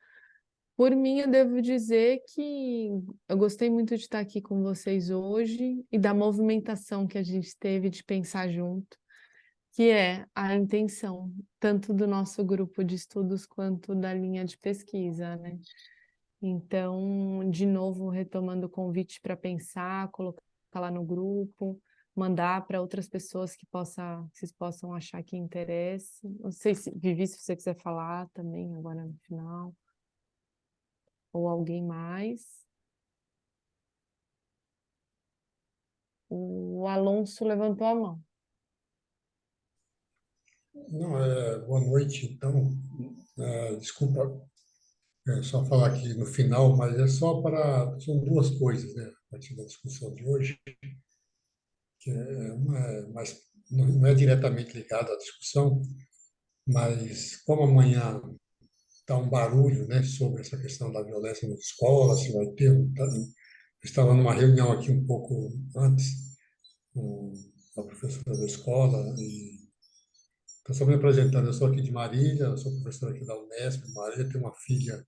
Por mim, eu devo dizer que eu gostei muito de estar aqui com vocês hoje e da movimentação que a gente teve de pensar junto, que é a intenção, tanto do nosso grupo de estudos quanto da linha de pesquisa, né? Então, de novo, retomando o convite para pensar, colocar lá no grupo, mandar para outras pessoas que vocês possam achar que interesse. Não sei se, Vivi, se você quiser falar também agora no final, ou alguém mais. O Alonso levantou a mão. Não, boa noite, então. Desculpa só falar aqui no final, mas é só para. São duas coisas, né, a partir da discussão de hoje, que uma é mais, não é diretamente ligada à discussão, mas como amanhã está um barulho, né, sobre essa questão da violência nas escolas, se vai ter. Eu estava numa reunião aqui um pouco antes com a professora da escola e estou só me apresentando. Eu sou aqui de Marília, eu sou professor aqui da Unesp. Marília tem uma filha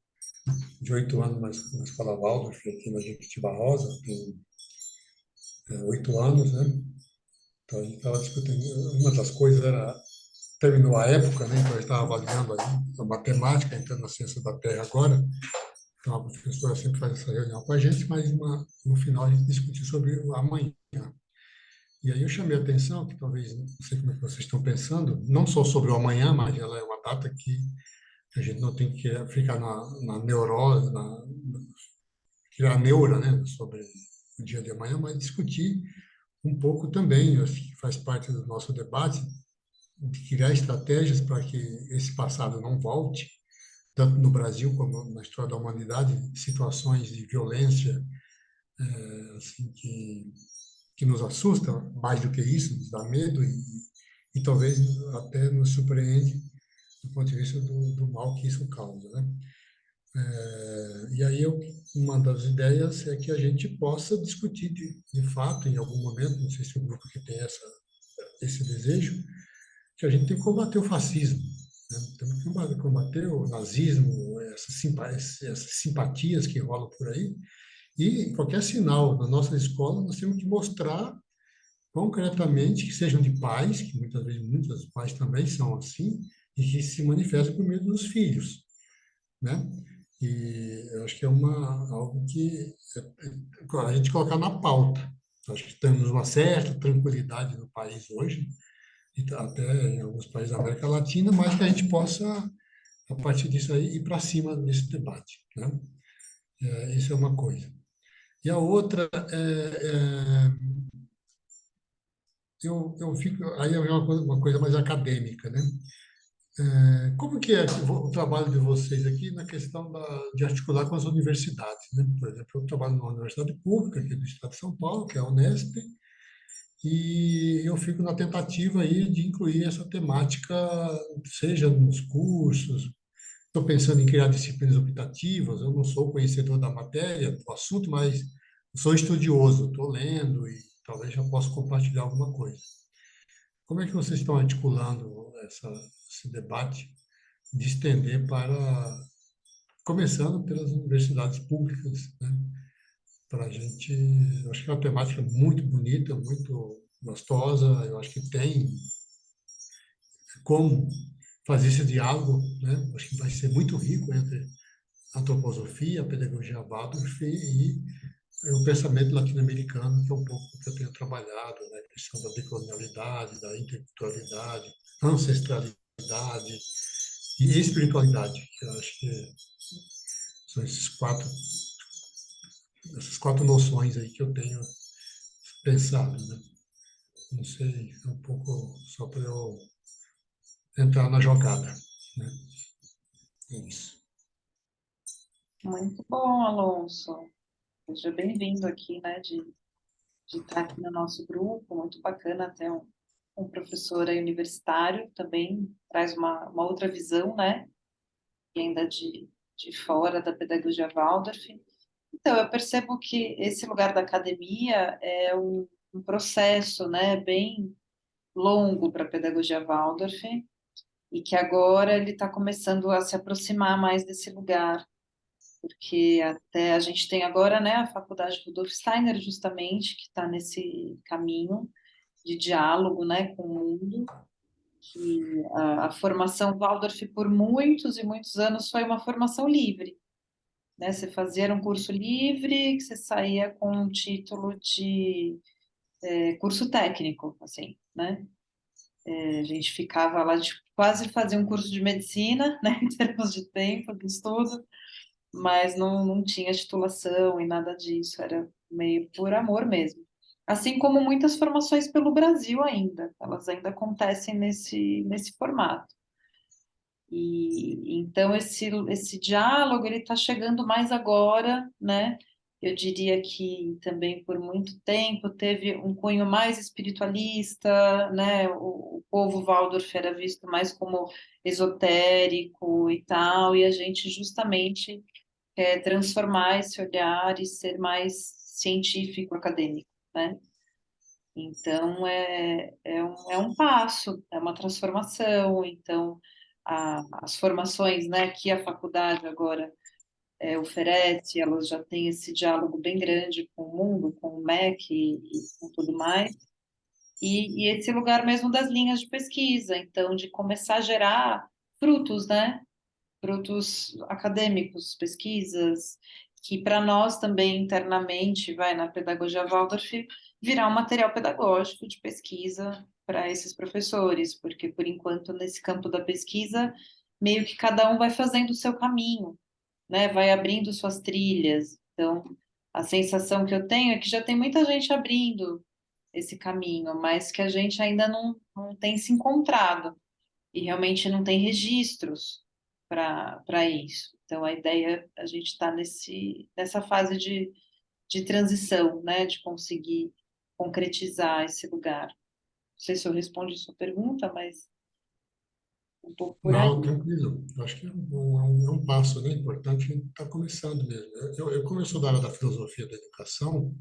de 8 anos na escola Waldorf, aqui na Jequitibá Rosa, tem 8 anos, né? Então a gente estava discutindo, uma das coisas era, terminou a época, né? Então a gente estava avaliando a matemática, entrando na ciência da Terra agora. Então a professora sempre faz essa reunião com a gente, mas no final a gente discutiu sobre o amanhã. E aí eu chamei a atenção, que talvez, não sei como é que vocês estão pensando, não só sobre o amanhã, mas ela é uma data que a gente não tem que ficar na neurose, criar neura, né, sobre o dia de amanhã, mas discutir um pouco também, eu acho que faz parte do nosso debate, de criar estratégias para que esse passado não volte, tanto no Brasil como na história da humanidade, situações de violência, assim, que nos assusta, mais do que isso, nos dá medo e talvez até nos surpreende do ponto de vista do mal que isso causa, né? E aí uma das ideias é que a gente possa discutir de fato, em algum momento, não sei se o grupo que tem esse desejo, que a gente tem que combater o fascismo, né? Temos que combater o nazismo, essas simpatias que rolam por aí, E qualquer sinal na nossa escola, nós temos que mostrar concretamente, que sejam de pais, que muitas vezes muitos pais também são assim, e que se manifestam por meio dos filhos, né? E eu acho que é algo que a gente colocar na pauta. Acho que temos uma certa tranquilidade no país hoje, e até em alguns países da América Latina, mas que a gente possa, a partir disso aí, ir para cima desse debate, né? Isso é uma coisa. E a outra eu fico, aí é uma coisa mais acadêmica, né? Como que é o trabalho de vocês aqui na questão de articular com as universidades, né? Por exemplo, eu trabalho numa universidade pública aqui do estado de São Paulo, que é a Unesp, e eu fico na tentativa aí de incluir essa temática, seja nos cursos, estou pensando em criar disciplinas optativas, eu não sou conhecedor da matéria, do assunto, mas sou estudioso, estou lendo e talvez já possa compartilhar alguma coisa. Como é que vocês estão articulando esse debate de estender começando pelas universidades públicas, né? Para a gente, eu acho que é uma temática muito bonita, muito gostosa, eu acho que tem como fazer esse diálogo, né? Acho que vai ser muito rico entre a antroposofia, a pedagogia Waldorf e o pensamento latino-americano, que é um pouco o que eu tenho trabalhado, né? A questão da decolonialidade, da interculturalidade, ancestralidade e espiritualidade, que eu acho que são essas quatro noções aí que eu tenho pensado, né? Não sei, é um pouco só para eu entrar na jogada, né? É isso. Muito bom, Alonso. Seja bem-vindo aqui, né, de estar aqui no nosso grupo, muito bacana ter um professor aí universitário, também traz uma outra visão, né, e ainda de fora da pedagogia Waldorf. Então, eu percebo que esse lugar da academia é um processo, né, bem longo para a pedagogia Waldorf, e que agora ele está começando a se aproximar mais desse lugar, porque até a gente tem agora, né, a Faculdade Rudolf Steiner, justamente, que está nesse caminho de diálogo, né, com o mundo, que a formação Waldorf, por muitos e muitos anos, foi uma formação livre, né, você fazia um curso livre, que você saía com um título de curso técnico, assim, né, a gente ficava lá, de quase fazia um curso de medicina, né, em termos de tempo, de estudo, mas não tinha titulação e nada disso, era meio por amor mesmo. Assim como muitas formações pelo Brasil ainda, elas ainda acontecem nesse formato. E então esse diálogo ele está chegando mais agora, né? Eu diria que também por muito tempo teve um cunho mais espiritualista, né? O povo Waldorf era visto mais como esotérico e tal, e a gente justamente transformar esse olhar e ser mais científico, acadêmico, né? Então, é um passo, é uma transformação. Então, as formações, né, que a faculdade agora oferece, elas já têm esse diálogo bem grande com o mundo, com o MEC e com tudo mais. E esse lugar mesmo das linhas de pesquisa, então, de começar a gerar frutos, né? Frutos acadêmicos, pesquisas, que para nós também internamente, vai na pedagogia Waldorf, virar um material pedagógico de pesquisa para esses professores, porque por enquanto nesse campo da pesquisa, meio que cada um vai fazendo o seu caminho, né? Vai abrindo suas trilhas. Então, a sensação que eu tenho é que já tem muita gente abrindo esse caminho, mas que a gente ainda não tem se encontrado e realmente não tem registros para isso. Então, a ideia, a gente está nessa fase de transição, né, de conseguir concretizar esse lugar. Não sei se eu respondi a sua pergunta, mas um pouco por aí. Não, tranquilo. Eu acho que é um passo, né, importante, a gente está começando mesmo. Como eu sou da área da filosofia da educação,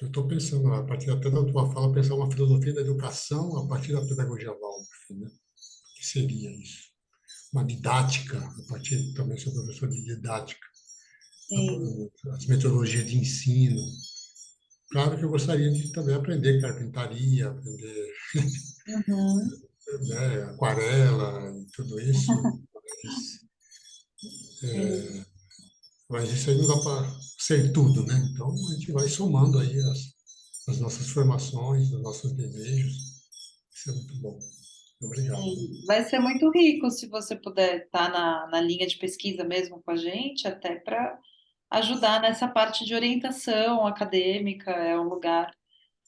eu estou pensando, a partir até da tua fala, pensar uma filosofia da educação a partir da pedagogia Waldorf, né? O que seria isso? Uma didática, a partir também sou professor de didática. Sim. as metodologias de ensino. Claro que eu gostaria de também aprender carpintaria, aprender, Uhum. né, aquarela e tudo isso, Sim. mas isso aí não dá para ser tudo, né? Então a gente vai somando aí as nossas formações, os nossos desejos. Isso é muito bom. Obrigado. Sim. Vai ser muito rico se você puder estar na linha de pesquisa mesmo com a gente, até para ajudar nessa parte de orientação acadêmica, é um lugar,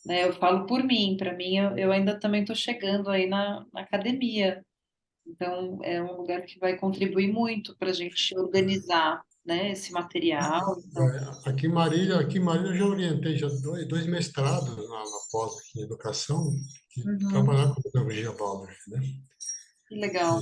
né? Eu falo por mim, para mim, eu ainda também estou chegando aí na academia, então é um lugar que vai contribuir muito para a gente organizar, né, esse material. Então, Aqui em Marília eu já orientei já dois mestrados na pós aqui em educação, que uhum, trabalhar com pedagogia Waldorf, né? que legal.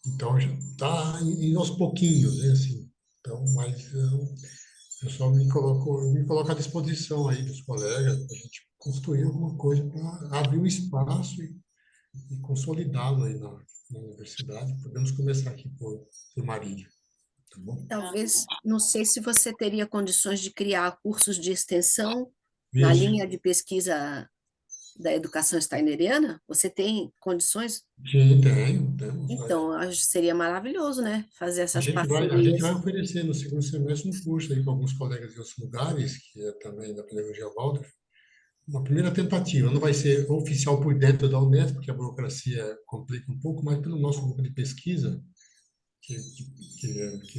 Então já está indo aos pouquinhos, né? Assim, então, mas eu só me coloco à disposição aí dos colegas para a gente construir alguma coisa para abrir um espaço e consolidá-lo aí na universidade. Podemos começar aqui por Marília, tá bom? Talvez, não sei se você teria condições de criar cursos de extensão na Isso. linha de pesquisa da educação steineriana. Você tem condições? Sim, temos. Então, acho que seria maravilhoso, né? Fazer essas A gente vai parcerias. oferecer no segundo semestre um curso aí com alguns colegas de outros lugares, que é também da pedagogia Waldorf, uma primeira tentativa. Não vai ser oficial por dentro da Unesp, porque a burocracia complica um pouco, mas pelo nosso grupo de pesquisa, que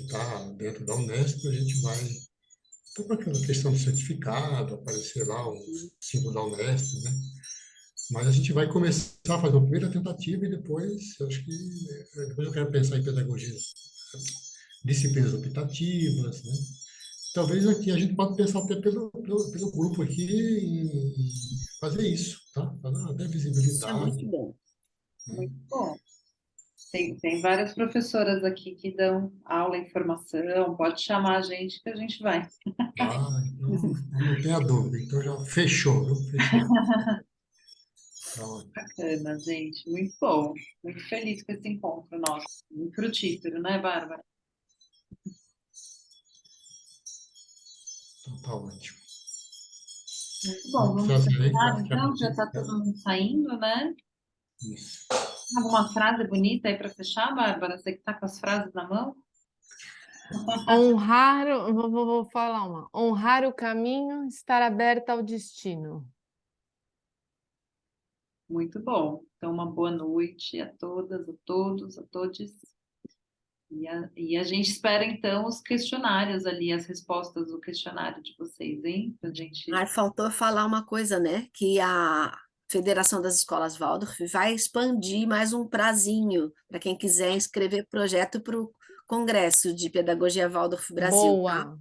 está dentro da Unesp, a gente vai. Então, para aquela questão do certificado, aparecer lá o símbolo da Unesp, né? Mas a gente vai começar a fazer uma primeira tentativa e depois, eu acho que depois eu quero pensar em pedagogia, disciplinas optativas, né? Talvez aqui a gente pode pensar até pelo grupo aqui em fazer isso, tá? Para dar até Isso é muito visibilidade, bom. né? Muito bom. Tem várias professoras aqui que dão aula em formação, pode chamar a gente que a gente vai. Ah, então não tenha dúvida. Então já fechou, viu? Fechou. Tá ótimo. Bacana, gente, muito bom. Muito feliz com esse encontro nosso. Muito frutífero, né, Bárbara? Então tá ótimo. Muito Não bom, vamos precisa sair, fechar quer então, já partir? está todo mundo saindo, né? Isso. Alguma frase bonita aí para fechar, Bárbara? Você que está com as frases na mão? Honrar, vou falar uma. Honrar o caminho, estar aberta ao destino. Muito bom. Então, uma boa noite a todas, a todos, a todos. E a gente espera, então, os questionários ali, as respostas do questionário de vocês, hein? Pra gente. Aí faltou falar uma coisa, né? Que a Federação das Escolas Waldorf vai expandir mais um prazinho para quem quiser inscrever projeto para o Congresso de Pedagogia Waldorf Brasil, tá? Boa.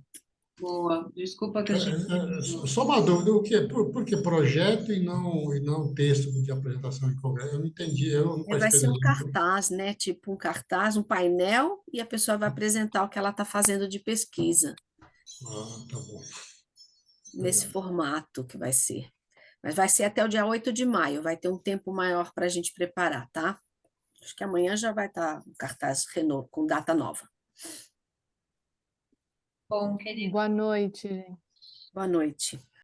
Boa. Desculpa que a gente. Só uma dúvida, o que, por que projeto e não texto de apresentação em congresso? Eu não entendi, eu não Vai participei ser da um reunião. cartaz, né? Tipo um cartaz, um painel, e a pessoa vai apresentar o que ela está fazendo de pesquisa, Ah, tá bom. nesse Obrigado. formato que vai ser. Mas vai ser até o dia 8 de maio, vai ter um tempo maior para a gente preparar, tá? Acho que amanhã já vai estar o cartaz com data nova. Bom, querido. Boa noite, gente. Boa noite.